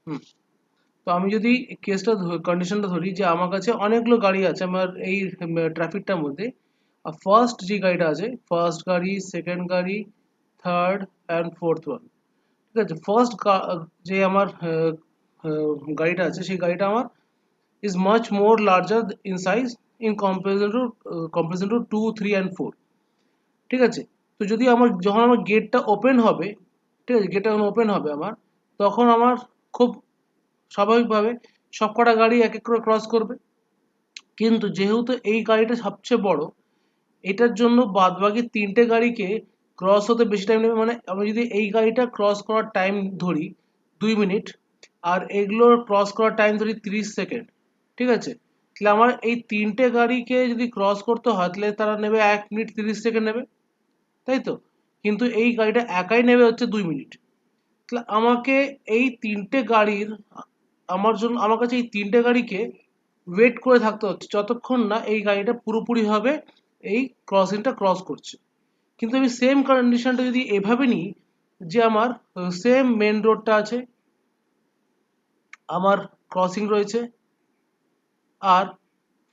হুম। তো আমি যদি কেসটা কন্ডিশনটা ধরি যে আমার কাছে অনেকগুলো গাড়ি আছে আমার এই ট্রাফিকটার মধ্যে, আর ফার্স্ট যে গাড়িটা আছে, ফার্স্ট গাড়ি, সেকেন্ড গাড়ি, থার্ড অ্যান্ড ফোর্থ ওয়ান, ঠিক আছে। ফার্স্ট যে আমার গাড়িটা আছে সেই গাড়িটা আমার is much more larger in size in comparison to 2 3 and 4, ঠিক আছে। তো যদি আমার যখন আমার গেটটা ওপেন হবে, ঠিক আছে, গেটটা যখন ওপেন হবে আমার, তখন আমার খুব স্বাভাবিকভাবে সবকটা গাড়ি এক এক করে ক্রস করবে। কিন্তু যেহেতু এই গাড়িটা সবচেয়ে বড়, এটার জন্য বাদবাকি তিনটে গাড়িকে ক্রস হতে বেশি টাইম নেবে। মানে আমি যদি এই গাড়িটা ক্রস করার টাইম ধরি 2 মিনিট, আর এগুলোর ক্রস করার টাইম ধরি 30 সেকেন্ড, ঠিক আছে, তাহলে আমার এই তিনটে গাড়িকে যদি ক্রস করতে হয় তাহলে তারা নেবে 1 মিনিট 30 সেকেন্ড নেবে, তাই তো। কিন্তু এই গাড়িটা একাই নেবে হচ্ছে 2 মিনিট। তাহলে আমাকে এই তিনটে গাড়ির আমার কাছে এই তিনটে গাড়িকে ওয়েট করে থাকতে হচ্ছে যতক্ষণ না এই গাড়িটা পুরোপুরিভাবে এই ক্রসিংটা ক্রস করছে। কিন্তু আমি সেম কন্ডিশনটা যদি এভাবে নিই যে আমার সেম মেন রোডটা আছে, আমার ক্রসিং রয়েছে, আর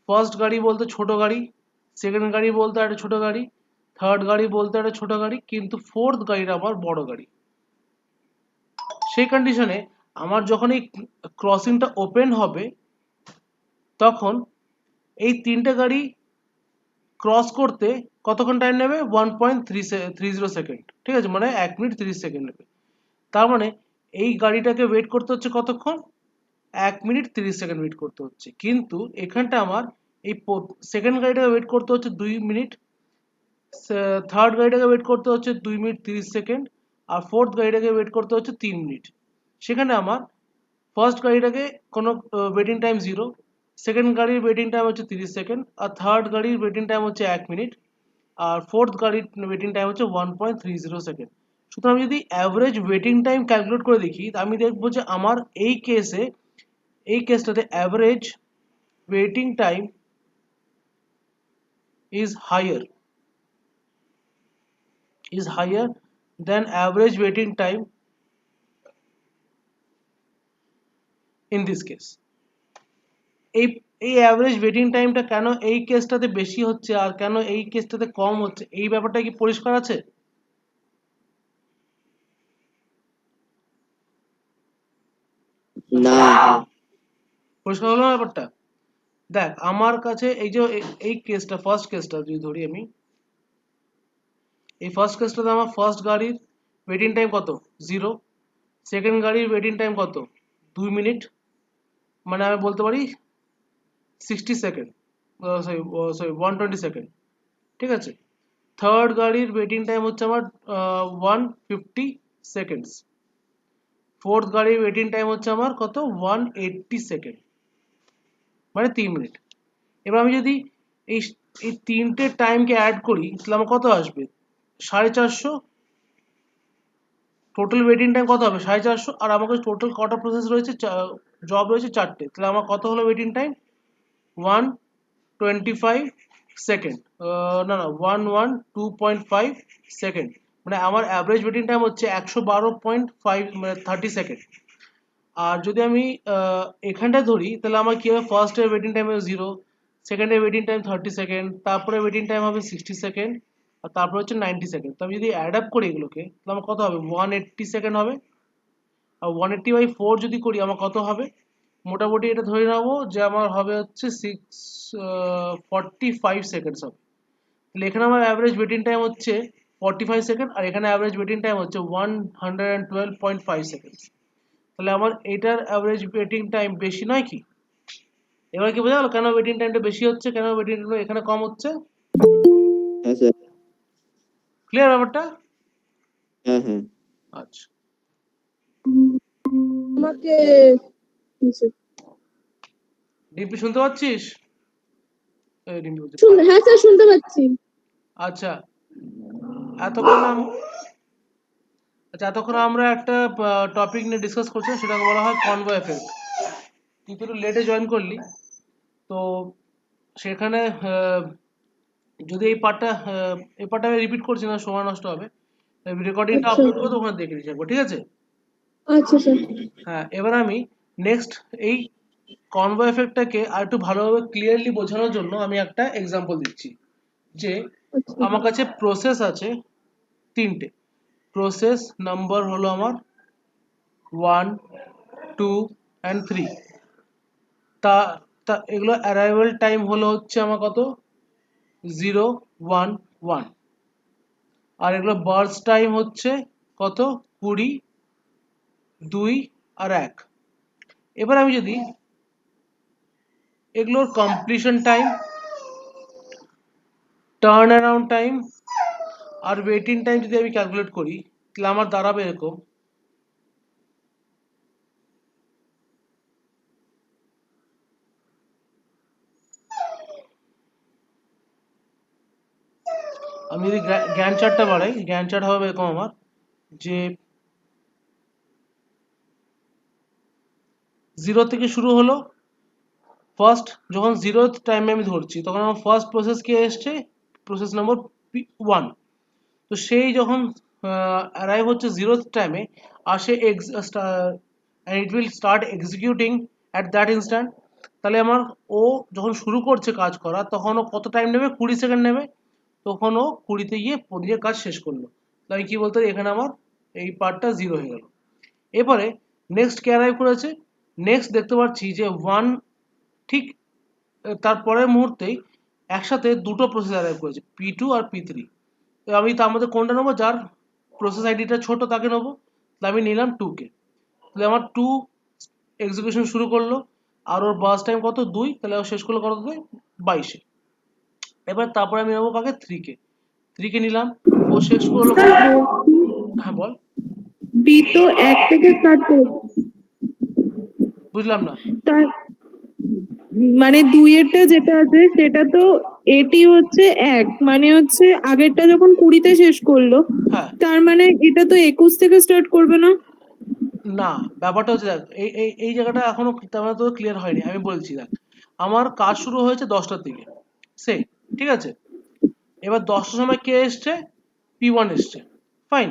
ফার্স্ট গাড়ি বলতে ছোট গাড়ি, সেকেন্ড গাড়ি বলতে একটা ছোট গাড়ি, থার্ড গাড়ি বলতে একটা ছোট গাড়ি, কিন্তু ফোর্থ গাড়িটা আমার বড় গাড়ি। সেই কন্ডিশনে আমার যখন এই ক্রসিংটা ওপেন হবে তখন এই তিনটে গাড়ি ক্রস করতে কতক্ষণ টাইম নেবে? 1.30 সেকেন্ড, ঠিক আছে, মানে 1 মিনিট 30 সেকেন্ড নেবে। তার মানে এই গাড়িটাকে ওয়েট করতে হচ্ছে কতক্ষণ? 1 মিনিট 30 সেকেন্ড ওয়েট করতে হচ্ছে। কিন্তু এখানটা আমার এই সেকেন্ড গাড়িটাকে ওয়েট করতে হচ্ছে 2 মিনিট, থার্ড গাড়িটাকে ওয়েট করতে হচ্ছে 2 মিনিট 30 সেকেন্ড, আর ফোর্থ গাড়িটাকে ওয়েট করতে হচ্ছে 3 মিনিট। সেখানে আমার ফার্স্ট গাড়িটাকে কোনো ওয়েটিং টাইম 0, সেকেন্ড গাড়ির ওয়েটিং টাইম হচ্ছে 30 সেকেন্ড, আর থার্ড গাড়ির ওয়েটিং টাইম হচ্ছে 1 মিনিট, আর ফোর্থ গাড়ির ওয়েটিং টাইম হচ্ছে 1.30 সেকেন্ড। সুতরাং আমি যদি অ্যাভারেজ ওয়েটিং টাইম ক্যালকুলেট করে দেখি, আমি দেখবো যে আমার এই কেসটাতে average waiting time is higher than average waiting time in this case. এই এই অ্যাভারেজ ওয়েটিং টাইমটা কেন এই কেসটাতে বেশি হচ্ছে আর কেন এই কেসটাতে কম হচ্ছে, এই ব্যাপারটা কি পরিষ্কার আছে? না। পরিষ্কার হলো না ব্যাপারটা? দেখ আমার কাছে এই যে এই কেসটা, ফার্স্ট কেসটা যদি ধরি আমি, এই ফার্স্ট কেসটাতে আমার ফার্স্ট গাড়ির ওয়েটিং টাইম কত? 0। সেকেন্ড গাড়ির ওয়েটিং টাইম কত? 2 মিনিট, মানে আমি বলতে পারি 60 সেকেন্ড, সরি সরি 120 সেকেন্ড, ঠিক আছে। থার্ড গাড়ির ওয়েটিং টাইম হচ্ছে আমার 150 সেকেন্ডস, ফোর্থ গাড়ির ওয়েটিং টাইম হচ্ছে আমার কত? 180 সেকেন্ড, মানে 3 মিনিট। এবার আমি যদি এই এই তিনটে টাইমকে অ্যাড করি তাহলে আমার কত আসবে? 450। টোটাল ওয়েটিং টাইম কত হবে? 450। আর আমাকে টোটাল কটা প্রসেস রয়েছে, জব রয়েছে 4টে, তাহলে আমার কত হলো ওয়েটিং টাইম? 125 সেকেন্ড, না না 112.5 সেকেন্ড, মানে আমার অ্যাভারেজ ওয়েটিং টাইম হচ্ছে 112.5, মানে 30 সেকেন্ড। আর যদি আমি এখানটা ধরি তাহলে আমার কি হবে? ফার্স্ট এর ওয়েটিং টাইম হবে 0, সেকেন্ড এর ওয়েটিং টাইম 30 সেকেন্ড, তারপরে ওয়েটিং টাইম হবে 60 সেকেন্ড, আর তারপরে হচ্ছে 90 সেকেন্ড। তো আমি যদি অ্যাড আপ করি এগুলোকে তাহলে আমার কত হবে? 180 সেকেন্ড হবে। আর 180/4 যদি করি আমার কত হবে? মোটামুটি এটা ধরে নেবো যে আমার হবে হচ্ছে 45 সেকেন্ডস হবে। তাহলে এখানে আমার অ্যাভারেজ ওয়েটিং টাইম হচ্ছে 45 সেকেন্ড, আর এখানে অ্যাভারেজ ওয়েটিং টাইম হচ্ছে 112.5 সেকেন্ড। তাহলে আমার এটার অ্যাভারেজ ওয়েটিং টাইম বেশি নয় কি? এবার কি বোঝা গেল কেন ওয়েটিং টাইমটা বেশি হচ্ছে, কেন ওয়েটিং টাইম এখানে কম হচ্ছে? হ্যাঁ স্যার। ক্লিয়ার ব্যাপারটা? হ্যাঁ হ্যাঁ। আচ্ছা, আমাকে ডিম্পি শুনতে পাচ্ছিস? এই ডিম্পি বলছে। হ্যাঁ স্যার শুনতে পাচ্ছি। আচ্ছা, এতক্ষণ আমরা একটা টপিক নিয়ে ডিসকাস করছি, সেটাকে বলা হয় কনভয় এফেক্ট। তুই তো একটু লেটে জয়েন করলি, তো সেখানে যদি এই পার্টটা আমি রিপিট করছি না, সময় নষ্ট হবে। রেকর্ডিংটা আচ্ছা আপলোড করে ওখানে দেখে নিস একবার, ঠিক আছে? আচ্ছা স্যার। হ্যাঁ, এবার আমি নেক্সট এই কনভো এফেক্টটাকে আর একটু ভালোভাবে ক্লিয়ারলি বোঝানোর জন্য আমি একটা এক্সাম্পল দিচ্ছি যে আচ্ছা। আমার কাছে প্রসেস আছে তিনটে। প্রসেস নাম্বার হলো আমার 1, 2 অ্যান্ড 3। তা তা এগুলো অ্যারাইভাল টাইম হলো হচ্ছে আমার কত 0, 1, 1। আর এগুলো বার্স্ট টাইম হচ্ছে কত 20, 2 আর 1। এবার আমি যদি এগুলোর completion time, turn around time আর ওয়েটিং টাইম যদি আমি ক্যালকুলেট করি, তাহলে আমার দাঁড়াবে এরকম। আমি যদি জ্ঞান চার্টটা বাড়াই, জ্ঞান চার্ট হবে এরকম আমার যে 0 থেকে শুরু হলো। ফার্স্ট যখন 0th টাইমে আমি ধরছি তখন আমার ফার্স্ট প্রসেস কে এসছে, প্রসেস নম্বর 1। তো সেই যখন অ্যারাইভ হচ্ছে 0th টাইমে আর সে it will start executing at that instant. তাহলে আমার ও যখন শুরু করছে কাজ করা তখন ও কত টাইম নেবে, 20 সেকেন্ড নেবে। তখন ও 20-তে গিয়ে নিজের কাজ শেষ করলো। তাই কি বলতে হয়, এখানে আমার এই পার্টটা 0 হয়ে গেল। এরপরে নেক্সট কে অ্যারাইভ করেছে, নেক্সট দেখতে পাচ্ছি যে 1 ঠিক তার পরের মুহূর্তেই একসাথে দুটো প্রসেস অ্যারাইভ করেছে, P2 আর P3। তো আমি তার মধ্যে কোনটা নেবো, যার প্রসেস আইডিটা ছোট তাকে নেবো। তাহলে আমি নিলাম 2 কে। তাহলে আমার 2 এক্সিকিউশন শুরু করলো আর ওর বাস টাইম কত 2, তাহলে ও শেষ করলো কততে 22-এ। এবার তারপরে আমি নেবো কাকে 3 কে। 3 কে নিলাম, ও শেষ করলো স্যার কত। বলছি, হ্যাঁ বল। বি তো 1 থেকে স্টার্ট করেছে। বুঝলাম না। তার মানে 2 এরটা যেটা আছে সেটা তো এটি হচ্ছে 1, মানে হচ্ছে আগেরটা যখন 20-তে শেষ করলো, হ্যাঁ, তার মানে এটা তো 21 থেকে স্টার্ট করবে না? না, ব্যাপারটা হচ্ছে দেখ, এই জায়গাটা এখনো তেমন তো ক্লিয়ার হয়নি। আমি বলছি দেখ, আমার কাজ শুরু হয়েছে 10টার দিকে, সে ঠিক আছে। এবার 10টার সময় কে এসছে, P1 এসছে, ফাইন।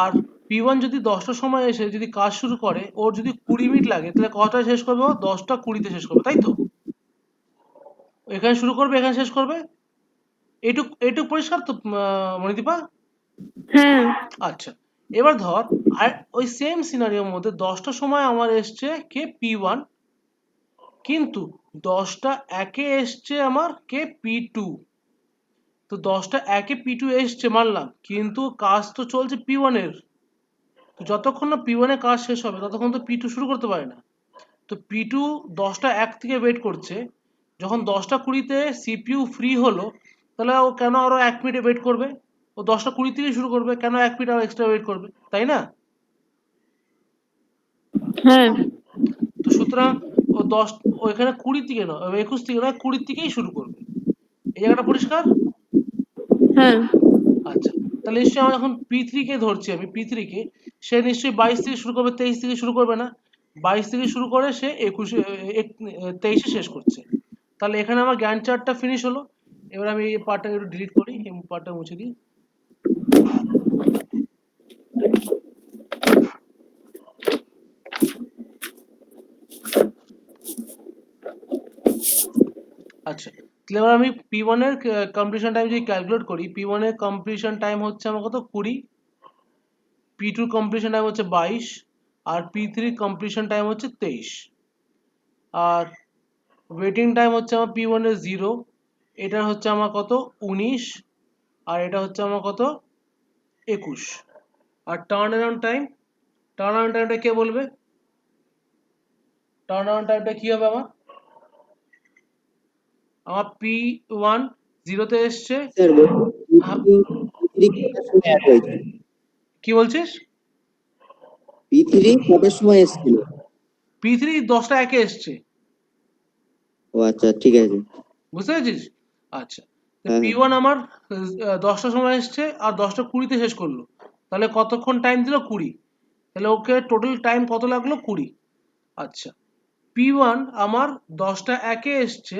আর P1 যদি 10টার সময় এসে যদি কাজ শুরু করে, ওর যদি 20 মিনিট লাগে, তাহলে কটায় শেষ করবে, ও 10টা 20-তে শেষ করবে, তাই তো। এখানে শুরু করবে, এখানে শেষ করবে। এইটুক এইটুক পরিষ্কার তো মণিদীপা? হ্যাঁ। আচ্ছা, এবার ধর আর ওই সেম সিনারিওর মধ্যে 10টার সময় আমার এসছে কে P1, কিন্তু 10টা 1-এ এসছে আমার কে P2। তো 10টা 1-এ P2 এসছে মানলাম, কিন্তু কাজ তো চলছে P1 এর। তো যতক্ষণ না P1 এ কাজ শেষ হবে ততক্ষণ তো P2 শুরু করতে পারে না। তো P2 10টা 1 থেকে ওয়েট করছে। যখন 10টা 20-তে সিপিইউ ফ্রি হলো, তাহলে ও কেন আরো 1 মিনিট ওয়েট করবে? ও 10টা 20 থেকে শুরু করবে, কেন 1 মিনিট আরো এক্সট্রা ওয়েট করবে, তাই না? হ্যাঁ। তো সুতরাং ও 10, ও এখানে 20 থেকে নয়, 21 থেকে নয়, 20 থেকেই শুরু করবে। এই জায়গাটা পরিষ্কার? হ্যাঁ। আচ্ছা, তাহলে নিশ্চয়ই আমরা যখন P3 কে ধরছি, আমি P3 কে, সে নিশ্চয়ই 22 থেকে শুরু করবে, 23 থেকে শুরু করবে না। 22 থেকে শুরু করে সে 23-এ শেষ করছে। তাহলে এখানে আমার জ্ঞান চার্টটা ফিনিশ হলো। এবার আমি এই পার্টটাকে একটু ডিলিট করি, এই পার্টটা মুছে দিই। আচ্ছা, তাহলে এবার আমি P1 এর কমপ্লিশন টাইম যদি ক্যালকুলেট করি, P1 এর কমপ্লিশন টাইম হচ্ছে আমার কত 20, P2 কমপ্লিশন টাইম হচ্ছে 22, আর P3 কমপ্লিশন টাইম হচ্ছে 23। আর ওয়েটিং টাইম হচ্ছে আমার P1 এর 0, এটার হচ্ছে আমার কত 19, আর এটা হচ্ছে আমার কত 21। আর turn around time, turn around টাইমটা কে বলবে? টার্ন অ্যারাউন্ড টাইমটা কি হবে আমার? আমার P1 0-তে এসছে। স্যার বলছি হ্যাঁ, P3 কটার সময় অ্যাড হয়েছে? কি বলছিস? P3 কটার সময় এসেছিল? P3 10টা 1-এ এসছে, ও আচ্ছা, ঠিক আছে। বুঝতে পেরেছিস? আচ্ছা, হ্যাঁ, হ্যাঁ। P1 আমার 10টার সময় এসছে আর 10টা 20-তে শেষ করলো। তাহলে কতক্ষণ টাইম দিল, 20। তাহলে ওকে টোটাল টাইম কত লাগলো, 20। আচ্ছা, P1 আমার 10টা 1-এ এসছে,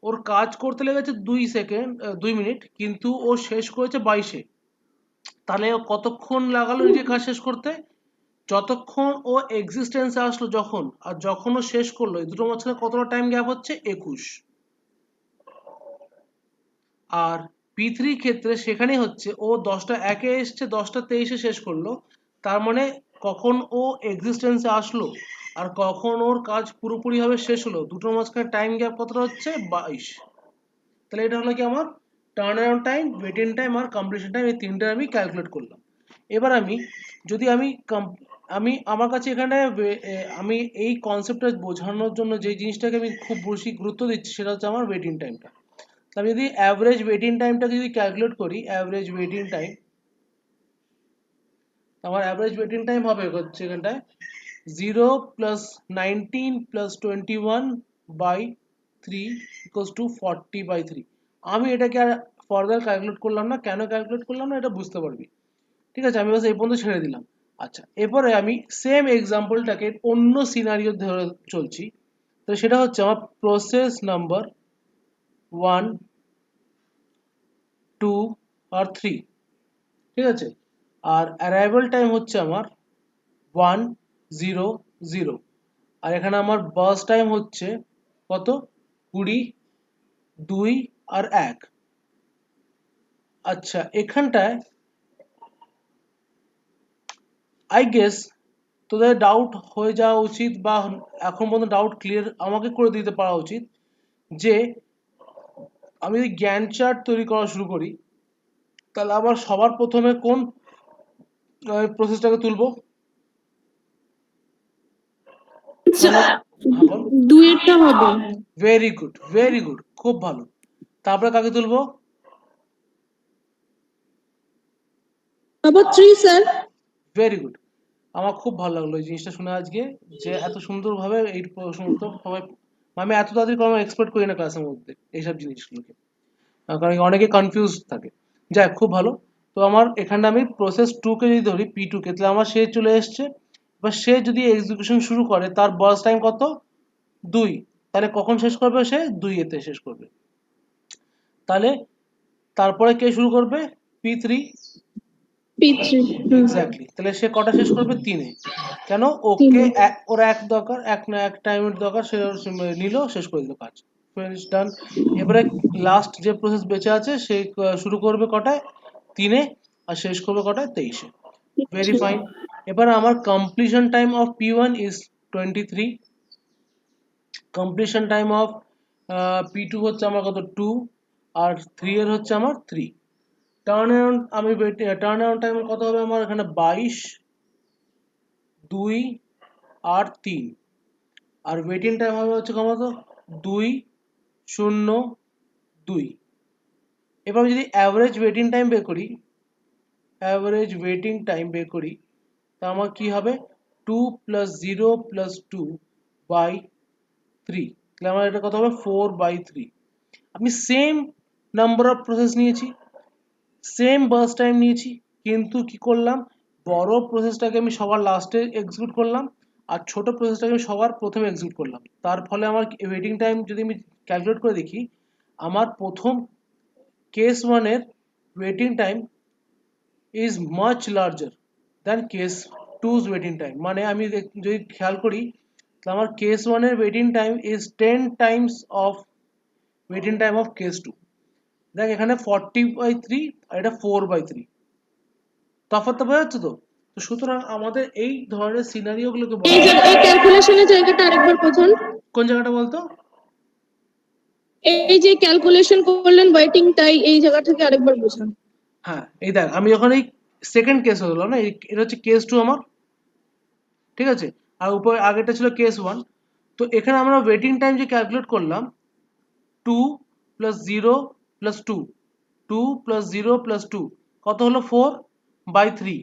ওর কাজ করতে লেগেছে 2 সেকেন্ড, 2 মিনিট, কিন্তু ও শেষ করেছে 22-এ। তাহলে ও কতক্ষণ লাগালো নিজের কাজ শেষ করতে? যতক্ষণ ও এক্সিস্টেন্সে আসলো যখন আর যখন ও শেষ করলো এই দুটো মাঝখানে কতটা টাইম গ্যাপ হচ্ছে 21। আর P3 ক্ষেত্রে সেখানেই হচ্ছে ও 10টা একে এসছে 10টা 23-এ শেষ করলো, তার মানে কখন ও এক্সিস্টেন্সে আসলো আর কখন ওর কাজ পুরোপুরিভাবে শেষ হলো দুটোর মাঝখানে টাইম গ্যাপ কতটা হচ্ছে 22। তাহলে এটা হলো কি আমার turn around time, waiting time আর কমপ্লিশন টাইম, এই তিনটা আমি ক্যালকুলেট করলাম। এবার আমি যদি আমি আমার কাছে এখানে আমি এই কনসেপ্টটা বোঝানোর জন্য যে জিনিসটাকে আমি খুব বেশি গুরুত্ব দিচ্ছি সেটা হচ্ছে আমার ওয়েটিং টাইমটা। আমি যদি অ্যাভারেজ ওয়েটিং টাইমটা যদি ক্যালকুলেট করি, অ্যাভারেজ ওয়েটিং টাইম, আমার অ্যাভারেজ ওয়েটিং টাইম হবে হচ্ছে এখানটায় 0 plus 19 plus 21 by 3 equals to 40/3। আমি এটাকে আর ফার্দার ক্যালকুলেট করলাম না, কেন ক্যালকুলেট করলাম না এটা বুঝতে পারবি। ঠিক আছে, আমি বাস এই পর্যন্ত ছেড়ে দিলাম। আচ্ছা, এরপরে আমি সেম এক্সাম্পলটাকে অন্য সিনারিও ধরে চলছি। তো সেটা হচ্ছে আমার প্রসেস নাম্বার 1, 2 আর 3। ঠিক আছে, আর অ্যারাইভাল টাইম হচ্ছে আমার 1, 0, 0। আর এখানে আমার বাস টাইম হচ্ছে কত, 20, 2 আর 1। আচ্ছা, এখানটায় আই গেস তোদের ডাউট হয়ে যাওয়া উচিত বা এখন পর্যন্ত ডাউট ক্লিয়ার আমাকে করে দিতে পারা উচিত যে আমি যদি জ্ঞান চার্ট তৈরি করা শুরু করি তাহলে আবার সবার প্রথমে কোন প্রসেসটাকে তুলবো? দুইয়েরটা হবে। ভেরি গুড, ভেরি গুড, খুব ভালো। তারপরে কাকে তুলবো? আবার 3 স্যার। ভেরি গুড, আমার খুব ভালো লাগলো এই জিনিসটা শুনে আজকে, যে এত সুন্দরভাবে এই সমস্ত সবাই, আমি এত তাড়াতাড়ি কোনো এক্সপেক্ট করি না ক্লাসের মধ্যে এইসব জিনিসগুলোকে, কারণ অনেকে কনফিউজ থাকে। যাক, খুব ভালো। তো আমার এখানে আমি প্রসেস 2 কে যদি ধরি, P2 কে, তাহলে আমার সে চলে এসছে। এবার সে যদি এক্সিকিউশন শুরু করে তার বাস টাইম কত, 2। তাহলে কখন শেষ করবে সে, 2 এতে শেষ করবে। তাহলে তারপরে কে শুরু করবে, P3। P3 এক্স্যাক্টলি, তাহলে সে কটা শেষ করবে, 3-এ। কেন, ওকে তিনে। ওর এক দরকার, এক না এক টাইমের দরকার, সে নিল, শেষ করে দিল কাজ, ফিনিশ ডান। এবারে লাস্ট যে প্রসেস বেঁচে আছে সে শুরু করবে কটায়, 3-এ, আর শেষ করবে কটায়, 23-এ। Very fine. এবার আমার completion time of P1 is 23, completion time of P2 হচ্ছে আমার কত, 2, আর 3 এর হচ্ছে আমার 3। Turn around turn around time কত হবে আমার এখানে, 22, 2 আর 3। আর ওয়েটিং টাইম হবে হচ্ছে কত, 2, 0, 2। এবার আমি যদি অ্যাভারেজ ওয়েটিং টাইম বের করি, অ্যাভারেজ ওয়েটিং টাইম বের করি, তা আমার কি হবে, 2 প্লাস 0 প্লাস 2 বাই 3। তাহলে আমার এটা কত হবে, 4/3। আমি সেম নাম্বার অফ প্রসেস নিয়েছি, সেম বাস টাইম নিয়েছি, কিন্তু কি করলাম, বড় প্রসেসটাকে আমি সবার লাস্টে এক্সিকিউট করলাম আর ছোট প্রসেসটাকে আমি সবার প্রথমে এক্সিকিউট করলাম। তার ফলে আমার ওয়েটিং টাইম যদি আমি ক্যালকুলেট করে দেখি, আমার প্রথম কেস 1 এর waiting time is much larger than case 2's waiting time. মানে আমি যদি খেয়াল করি তাহলে আমার কেস 1 এর waiting time is 10 Times of waiting time of case 2। দেখ, এখানে 40/3 আর এটা 4/3, তফাৎটা বোঝা যাচ্ছে তো? তো সুতরাং আমাদের এই ধরনের সিনারিও গুলোকে বলা এই হয়, এই ক্যালকুলেশনের জায়গাটা আরেকবার বোঝান। কোন জায়গাটা বলতো? এই যে ক্যালকুলেশন করলেন ওয়েটিংটাই, এই জায়গা থেকে আরেকবার বোঝান। হ্যাঁ, এই দেখ, আমি যখন এই সেকেন্ড কেস হলো না, এটা হচ্ছে কেস 2 আমার, ঠিক আছে, আর উপরে আগেরটা ছিল কেস 1। তো এখানে আমরা ওয়েটিং টাইম যে ক্যালকুলেট করলাম, 2 প্লাস 0 প্লাস 2, 2 প্লাস 0 প্লাস 2 কত হলো, 4/3।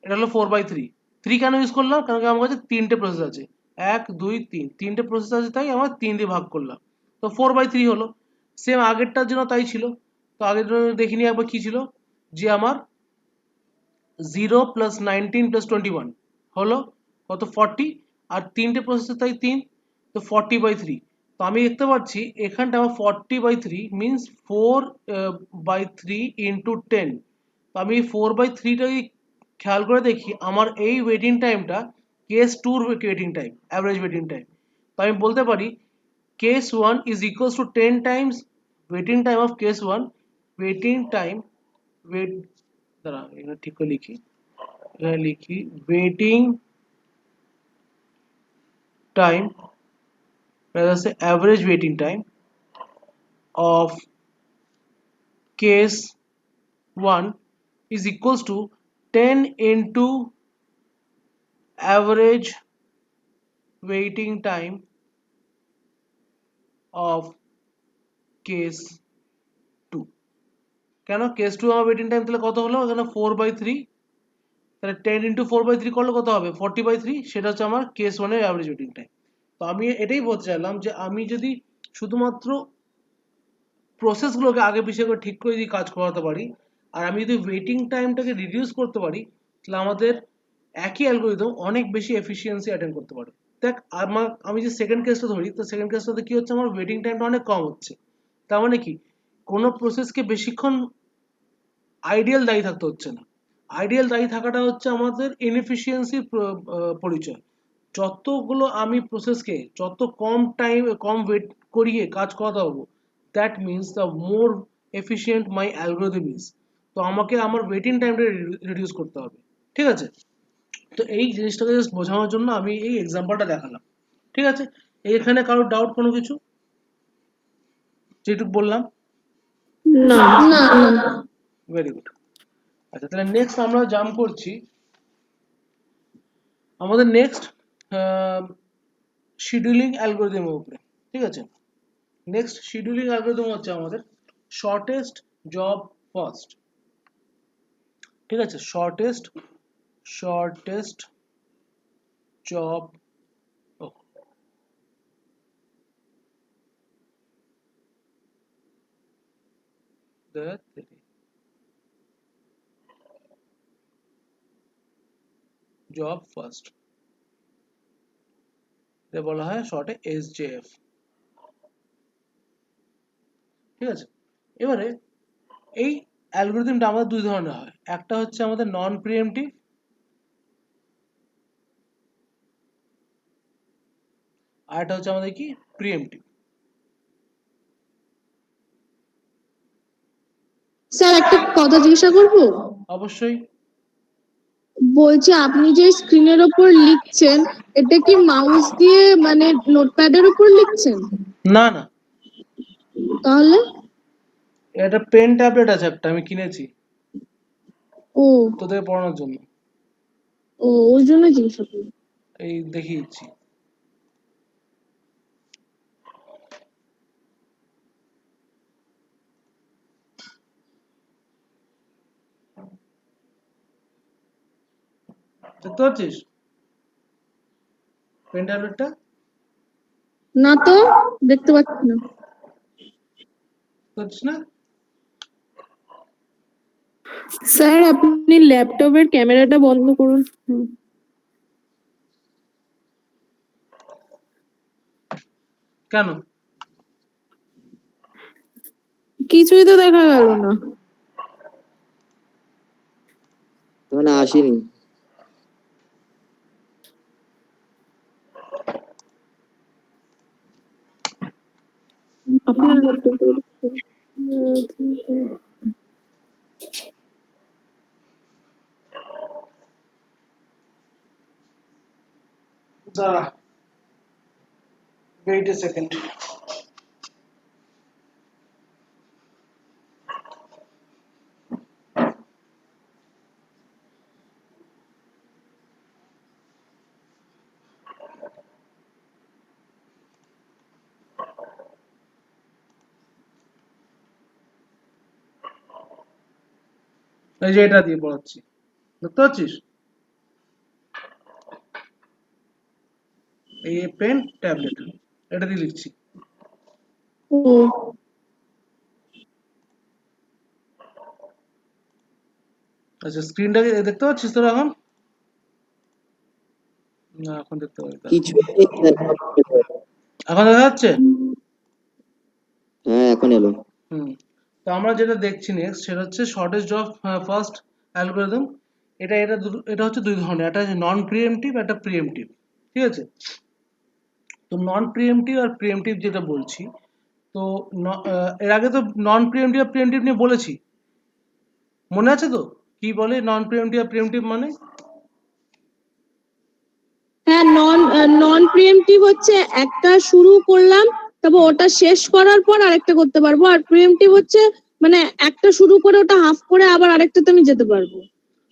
এটা হলো 4/3। 3 কেন ইউজ করলাম, কারণ কি আমার কাছে তিনটে প্রসেস আছে, 1, 2, 3, তিনটে প্রসেস আছে, তাই আমার 3 দিয়ে ভাগ করলাম, তো 4/3 হলো। সেম আগেরটার জন্য তাই ছিল। তো আগের দেখিনি একবার কি ছিল, যে আমার 0 প্লাস 19 প্লাস 21 হলো কত, 40। আর তিনটে প্রসেস তাই 3, তো 40/3। তো আমি দেখতে পাচ্ছি এখানটা আমার 40/3 মিনস 4/3 ইন্টু 10। তো আমি 4/3টাকে খেয়াল করে দেখি আমার এই ওয়েটিং টাইমটা কেস টুর waiting time, average waiting time. তো আমি বলতে পারি case one is equals to 10 times waiting time of case one. Waiting time wait দাঁড়া এখানে ঠিক করে লিখি, এখানে লিখি waiting time average waiting time of case 1 is equals to 10 into average waiting time of case 2। কেন কেস 2 আমার waiting time তাহলে কত হলো, এখানে 4/3, তাহলে 10 into 4/3 করলে কত হবে 40/3, সেটা হচ্ছে আমার কেস 1 এর অ্যাভারেজ ওয়েটিং টাইম। তো আমি এটাই বলতে চাইলাম যে আমি যদি শুধুমাত্র প্রসেসগুলোকে আগে পিছিয়ে করে ঠিক করে যদি কাজ করাতে পারি, আর আমি যদি ওয়েটিং টাইমটাকে রিডিউস করতে পারি, তাহলে আমাদের একই অ্যালগোরিদম অনেক বেশি এফিসিয়েন্সি অ্যাটেন্ড করতে পারে। দেখ আমি যে সেকেন্ড কেসটা ধরি, তো সেকেন্ড কেসটাতে কি হচ্ছে, আমার ওয়েটিং টাইমটা অনেক কম হচ্ছে। তার মানে কি, কোনো প্রসেসকে বেশিক্ষণ আইডিয়াল দায়ী থাকতে হচ্ছে না। আইডিয়াল দায়ী থাকাটা হচ্ছে আমাদের ইনএফিসিয়েন্সির পরিচয়। যতগুলো আমি প্রসেসকে যত কম টাইম কম ওয়েট করিয়ে কাজ করাতে পারবো, that means the more efficient my algorithm is. তো আমাকে আমার ওয়েটিং টাইমটা রিডিউস করতে হবে, ঠিক আছে। তো এই জিনিসটাকে জাস্ট বোঝানোর জন্য আমি এই এক্সাম্পলটা দেখালাম, ঠিক আছে। এখানে কারোর ডাউট কোনো কিছু যেটুকু বললাম? না। Very good. আচ্ছা, তাহলে নেক্সট আমরা জাম্প করছি আমাদের নেক্সট শিডিউলিং অ্যালগোরিদমের উপরে, ঠিক আছে। নেক্সট শিডিউলিং অ্যালগোরিদম হচ্ছে আমাদের শর্টেস্ট জব ফার্স্ট, ঠিক আছে। শর্টেস্ট জব জব ফার্স্ট, এটা বলা হয় শর্টে এসজেএফ, ঠিক আছে। এবারে এই অ্যালগোরিদমটা আমাদের দুই ধরনের হয়, একটা হচ্ছে আমাদের নন প্রিএমটিভ, আর একটা হচ্ছে আমাদের কি প্রিএমটিভ। স্যার একটা কথা জিজ্ঞাসা করবো? অবশ্যই। বলছি আপনি যে স্ক্রিনের ওপর লিখছেন, এটা কি মাউস দিয়ে মানে নোটপ্যাডের উপর লিখছেন? না না, তাহলে? এটা পেন ট্যাবলেট আছে একটা, আমি কিনেছি ও তোদের পড়ানোর জন্য। ওই জন্য জিজ্ঞাসা করলাম। এই দেখিয়ে দিচ্ছি। দেখতে পাচ্ছিস পেন ট্যাবলেটটা? না তো, দেখতে পাচ্ছি না। পাচ্ছিস না? স্যার আপনি ল্যাপটপের ক্যামেরাটা বন্ধ করুন। কেন? কিছুই তো দেখা গেল না। মানে আসেনি। আপনার ল্যাপটপের দাঁড়া, ওয়েট এ সেকেন্ড। এই যে এটা দিয়ে পড়াচ্ছি, দেখতে পাচ্ছিস? এই পেন ট্যাবলেট, এটা দিয়ে লিখছি। ও আচ্ছা, স্ক্রিনটাকে দেখতে পাচ্ছিস তোরা এখন? না, এখন দেখতে পাচ্ছি না। কিছু নেই স্যার, এখন দেখা যাচ্ছে? হ্যাঁ এখন এলো। তো আমরা যেটা দেখছি নেক্সট, সেটা হচ্ছে শর্টেজ জব ফার্স্ট অ্যালগোরিদম। এটা হচ্ছে দুই ধরনের, একটা হচ্ছে নন প্রিএমটিভ, একটা প্রিএমটিভ। ঠিক আছে, তো নন প্রিএমটিভ আর প্রিএমটিভ যেটা বলছি, তো এর আগে তো নন প্রিএমটিভ আর প্রিএমটিভ নিয়ে বলেছি, মনে আছে তো কি বলে নন প্রিএমটিভ আর প্রিএমটিভ মানে? হ্যাঁ, নন প্রিএমটিভ হচ্ছে একটা শুরু করলাম, তারপর ওটা শেষ করার পর আরেকটা করতে পারবো। আর প্রিএমটিভ হচ্ছে মানে একটা শুরু করে ওটা হাফ করে আবার আরেকটাতে আমি যেতে পারবো।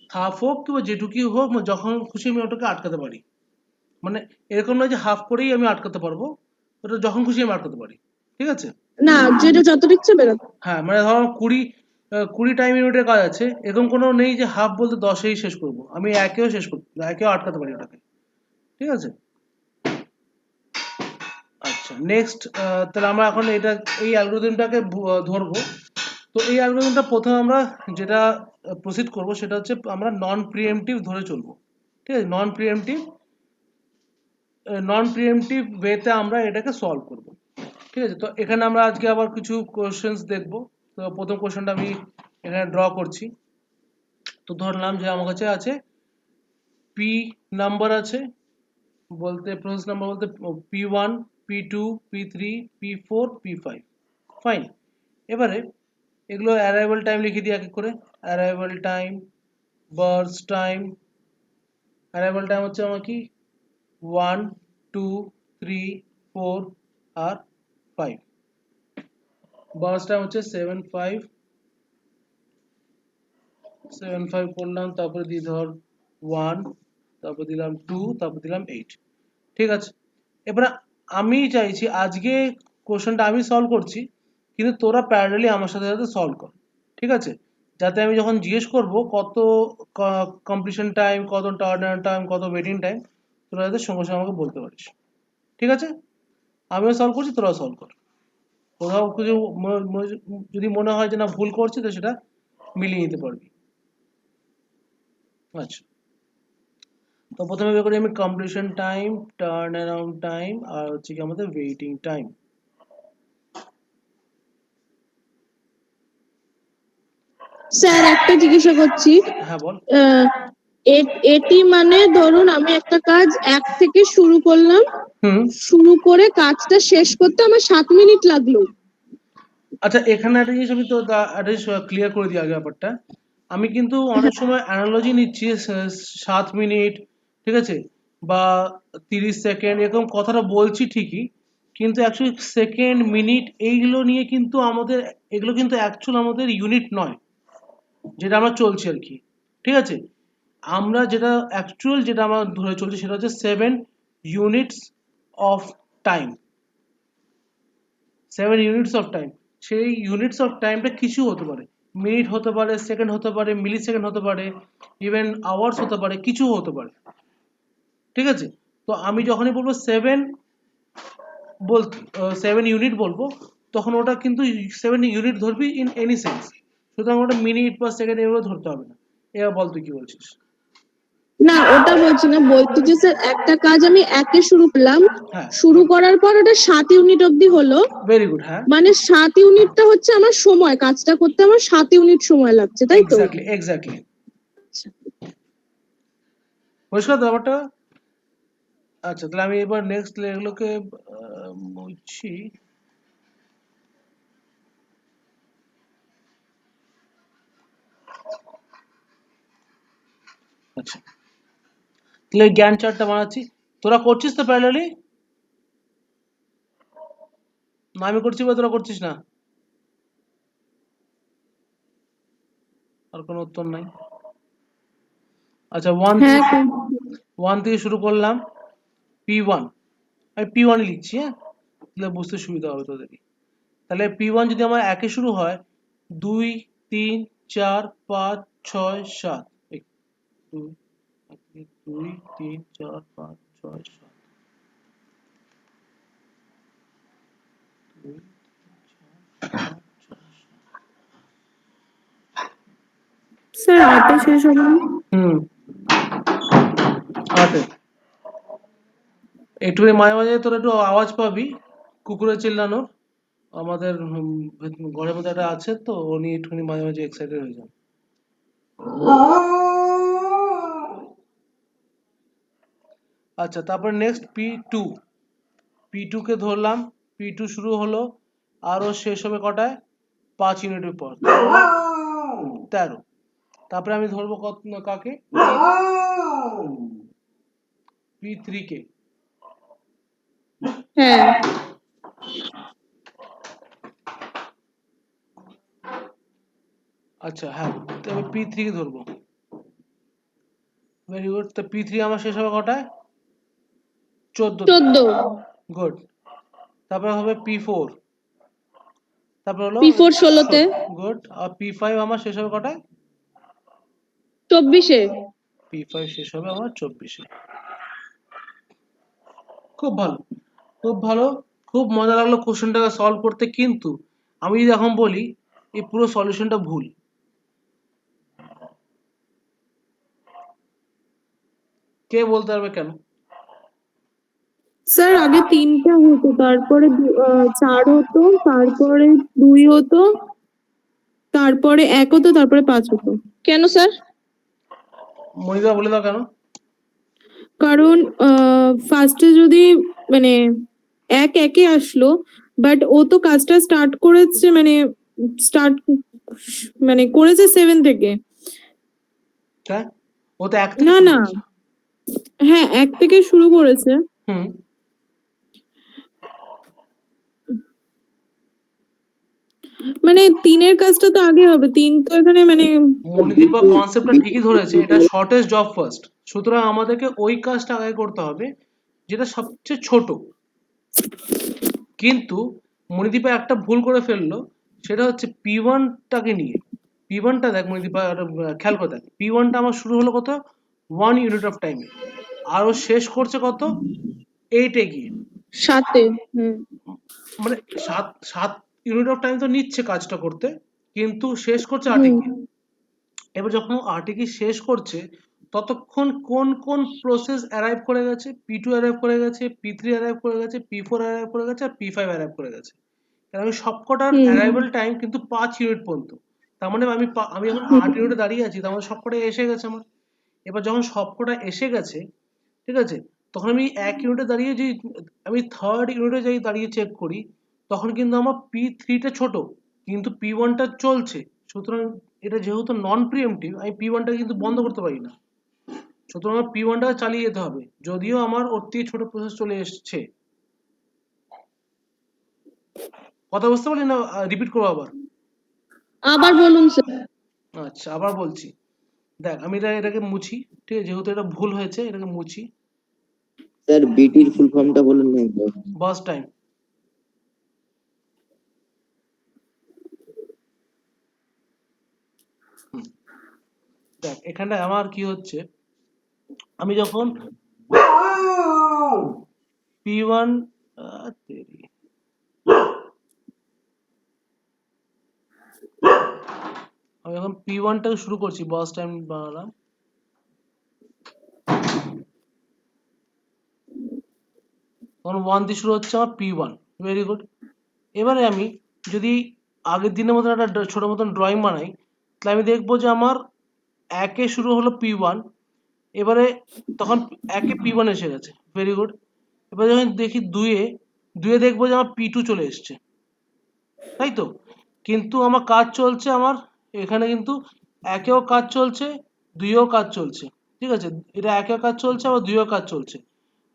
হাফ হোক কিংবা যেটুকুই হোক, যখন খুশি আমি ওটাকে আটকাতে পারি। মানে এরকম নয় যে হাফ করেই আমি আটকাতে পারবো, ওটা যখন খুশি আমি আটকাতে পারি। ঠিক আছে, না, যেটা যতটা ইচ্ছে বেরোতে। হ্যাঁ মানে ধরো 20 মিনিটের কাজ আছে, এরকম কোনো নেই যে হাফ বলতে 10-এই শেষ করবো, আমি একেও শেষ করতে, একেও আটকাতে পারি ওটাকে। ঠিক আছে, আচ্ছা নেক্সট, তাহলে আমরা এখন এই অ্যালগরিদমটাকে ধরবো। তো এই অ্যালগরিদমটা প্রথমে আমরা যেটা প্রসিড করব সেটা হচ্ছে আমরা নন প্রিএমটিভ ধরে চলবো। ঠিক আছে, নন প্রিএমটিভ ওয়েতে আমরা এটাকে সলভ করব। ঠিক আছে, তো এখানে আমরা আজকে আবার কিছু কোশ্চেন্স দেখব। তো প্রথম কোশ্চেনটা আমি এখানে ড্র করছি। তো ধরলাম যে আমার কাছে আছে পি নাম্বার আছে, বলতে প্রসেস নাম্বার বলতে P1, P2, P3, P4, P5। Fine, এবারে এগুলো অ্যারাইভাল টাইম লিখে দিই এক এক করে। Arrival time, burst time. Arrival time হচ্ছে আমার কি 1, 2, 3, 4 আর 5। বার্স্ট টাইম হচ্ছে 7, 5 করলাম, তারপরে দিয়ে ধর 1, তারপর দিলাম 2, তারপর দিলাম 8। ঠিক আছে, এবারে আমি চাইছি আজকে কোশ্চেনটা আমি সলভ করছি, কিন্তু তোরা প্যারালালি আমার সাথে সাথে সলভ কর। ঠিক আছে, যাতে আমি যখন জিজ্ঞেস করব কত কমপ্লিশন টাইম, কত টার্ন টাইম, কত ওয়েটিং টাইম, তোরা যাতে সঙ্গে সঙ্গে আমাকে বলতে পারিস। ঠিক আছে, আমিও সলভ করছি, তোরাও সলভ কর। কোথাও কিছু যদি মনে হয় যে না ভুল করছি, তো সেটা মিলিয়ে নিতে পারবি। আচ্ছা, তো প্রথমে বের করি আমি completion time, turn around time, আর হচ্ছে কি আমাদের ওয়েটিং টাইম। স্যার, একটা জিজ্ঞাসা করছি। হ্যাঁ বল। আহ, এটি মানে ধরুন আমি একটা কাজ 1 থেকে শুরু করলাম, হুম, শুরু করে কাজটা শেষ করতে আমার 7 মিনিট লাগলো। আচ্ছা এখানে একটা জিনিস আমি তো একটা জিনিস ক্লিয়ার করে দিই আগে ব্যাপারটা। আমি কিন্তু অনেক সময় অ্যানালজি নিচ্ছি 7 মিনিট, ঠিক আছে, বা 30 সেকেন্ড, এরকম কথাটা বলছি ঠিকই, কিন্তু অ্যাকচুয়ালি সেকেন্ড, মিনিট এইগুলো নিয়ে কিন্তু আমাদের, এগুলো কিন্তু অ্যাকচুয়াল আমাদের ইউনিট নয়, যেটা আমরা চলছি আর কি। ঠিক আছে, আমরা যেটা অ্যাকচুয়াল যেটা আমরা ধরে চলছি সেটা হচ্ছে 7 units of time. 7 units of time, সেই ইউনিটস অফ টাইমটা কিছু হতে পারে, মিনিট হতে পারে, সেকেন্ড হতে পারে, মিলি সেকেন্ড হতে পারে, ইভেন আওয়ার্স হতে পারে, কিছু হতে পারে। ঠিক আছে, তো আমি যখনই বলবো বল 7 ইউনিট বলবো, তখন ওটা কিন্তু 7 ইউনিট ধরবি ইন এনি সেন্স, সুতরাং ওটা মিনিট বা সেকেন্ড এগুলো ধরতে হবে না। এবার বল তুই কি বলছিস? না, ওটা বলছি না, বলছি যে স্যার একটা কাজ আমি 1 শুরু করলাম, হ্যাঁ, শুরু করার পর ওটা 7 ইউনিট অবধি হলো, ভেরি গুড, হ্যাঁ, মানে 7 ইউনিটটা হচ্ছে আমার সময়, কাজটা করতে আমার 7 ইউনিট সময় লাগছে, তাই তো? Exactly exactly. পরিষ্কার তো ব্যাপারটা? আচ্ছা, তাহলে আমি এবার নেক্সট এগুলোকে মুছছি। আচ্ছা, তাহলে জ্ঞান চার্টটা বানাচ্ছি, তোরা করছিস তো প্যারালালি? না আমি করছি বা তোরা করছিস না? আর কোনো উত্তর নাই। আচ্ছা, হ্যাঁ, 1 থেকে শুরু করলাম, P1, আমি P1 লিখছি, হ্যাঁ, তাহলে বুঝতে সুবিধা হবে তোদেরই। তাহলে P1 যদি আমার 1 শুরু হয়, 2, 3, 4, 5, 6, 7, 2, 3, 4, 5, 6, 7, 2, স্যার 8 শেষ হবে না? হুম, 8। একটু মাঝে মাঝে তোর একটু আওয়াজ পাবি কুকুরের চিল্লানোর, আমাদের ঘরের মধ্যে একটা আছে, তো উনি একটুখানি মাঝে মাঝে এক্সাইটেড হয়ে যান। আচ্ছা, তারপরে নেক্সট P2 কে ধরলাম, P2 শুরু হলো আর ও শেষ হবে কটায়? 5 ইউনিটের পর, 13। তারপরে আমি ধরবো কাকে? P3 কে। হ্যাঁ আচ্ছা হ্যাঁ, তবে P3 কে ধরবো। Very good. তো P3 আমার শেষ হবে কটায়? 14। 14 গুড। তারপরে হবে P4, তারপরে হলো P4 16-তে গুড। আর P5 আমার শেষ হবে কটায়? 24-এ P5 শেষ হবে আমার 24-এ। খুব ভালো, খুব ভালো, খুব মজা লাগলো কোশ্চেনটাকে সলভ করতে। কিন্তু আমি যদি এখন বলি এই পুরো সলিউশনটা ভুল, কে বলতে পারবে কেন? স্যার আগে 3টা হতো, তারপরে 4 হতো, তারপরে 2 হতো, তারপরে 1 হতো, তারপরে 5 হতো। কেন স্যার? মনিদা বলে দাও কেন। কারণ ফার্স্টে যদি মানে 1 একে আসলো, বাট ও তো কাজটা স্টার্ট করেছে মানে করেছে 7 থেকে। হ্যাঁ, ও তো এক থেকে না শুরু না, করছে। হ্যাঁ 1 থেকে শুরু করেছে। হুম, মানে 3-এর কাজটা তো আগে হবে, 3 তো এখানে মানে মনিদীপা কনসেপ্টটা ঠিকই ধরেছে, এটা শর্টেস্ট জব ফার্স্ট। সুতরাং আমাদেরকে ওই কাজটা আগে করতে হবে যেটা সবচেয়ে ছোট। কিন্তু মনিদীপা একটা ভুল করে ফেললো, সেটা হচ্ছে P1টাকে নিয়ে। P1টা দেখ মনিদীপা, খেয়াল করে দেখ, P1টা আমার শুরু হলো কত? 1 ইউনিট অফ টাইমে, আর ও শেষ করছে কত? 8-এ গিয়ে। 7-এ মানে 7 ইউনিট অফ টাইম তো নিচ্ছে কাজটা করতে, কিন্তু শেষ করছে 8-এ গিয়ে। এবার যখন ও 8-এ গিয়ে শেষ করছে, ততক্ষণ কোন কোন প্রসেস অ্যারাইভ করে গেছে? P2 অ্যারাইভ করে গেছে, P3 অ্যারাইভ করে গেছে, P4 অ্যারাইভ করে গেছে, আর P5 অ্যারাইভ করে গেছে। কারণ আমি সবকটার অ্যারাইভাল টাইম কিন্তু 5 ইউনিট পর্যন্ত। তার মানে আমি এখন 8 ইউনিটে দাঁড়িয়ে আছি, তার মানে সবকটা এসে গেছে আমার। এবার যখন সবকটা এসে গেছে, ঠিক আছে, তখন আমি 1 ইউনিটে দাঁড়িয়ে যে আমি 3rd ইউনিটে যাই দাঁড়িয়ে চেক করি, তখন কিন্তু আমার P3টা ছোট, কিন্তু P1টা চলছে। সুতরাং এটা যেহেতু নন প্রিএমপ্টিভ, আমি P1টা কিন্তু বন্ধ করতে পারি না। সুতরাং আমার P1টাকে চালিয়ে যেতে হবে, যদিও আমার ওর থেকে ছোট প্রসেস চলে এসছে। কথা বুঝতে পারলি না? রিপিট করবো আবার? আবার বলুন স্যার। আচ্ছা, আবার বলছি। দেখ, আমি এটাকে মুছি, ঠিক আছে, যেহেতু এটা ভুল হয়েছে এটাকে মুছি। স্যার বিটির ফুল ফর্মটা বলুন না একবার। বাস টাইম। দেখ এখানে আমার কি হচ্ছে, আমি যখন P1 আমি যখন P1টাকে শুরু করছি, বাস টাইম বানালাম, তখন 1 দিয়ে শুরু হচ্ছে আমার P1। Very good. এবারে আমি যদি আগের দিনের মতন একটা ছোট মতন ড্রয়িং বানাই, তাহলে আমি দেখবো যে আমার 1-এ শুরু হলো P1, এবারে তখন 1-এ P1 এসে গেছে। Very good. এবার যখন দেখি 2-এ দেখবো যে আমার P2 চলে এসছে, তাই তো? কিন্তু আমার কাজ চলছে আমার এখানে কিন্তু 1-এও কাজ চলছে, 2-এও কাজ চলছে, ঠিক আছে, এটা 1-এও কাজ চলছে, আবার 2-এও কাজ চলছে।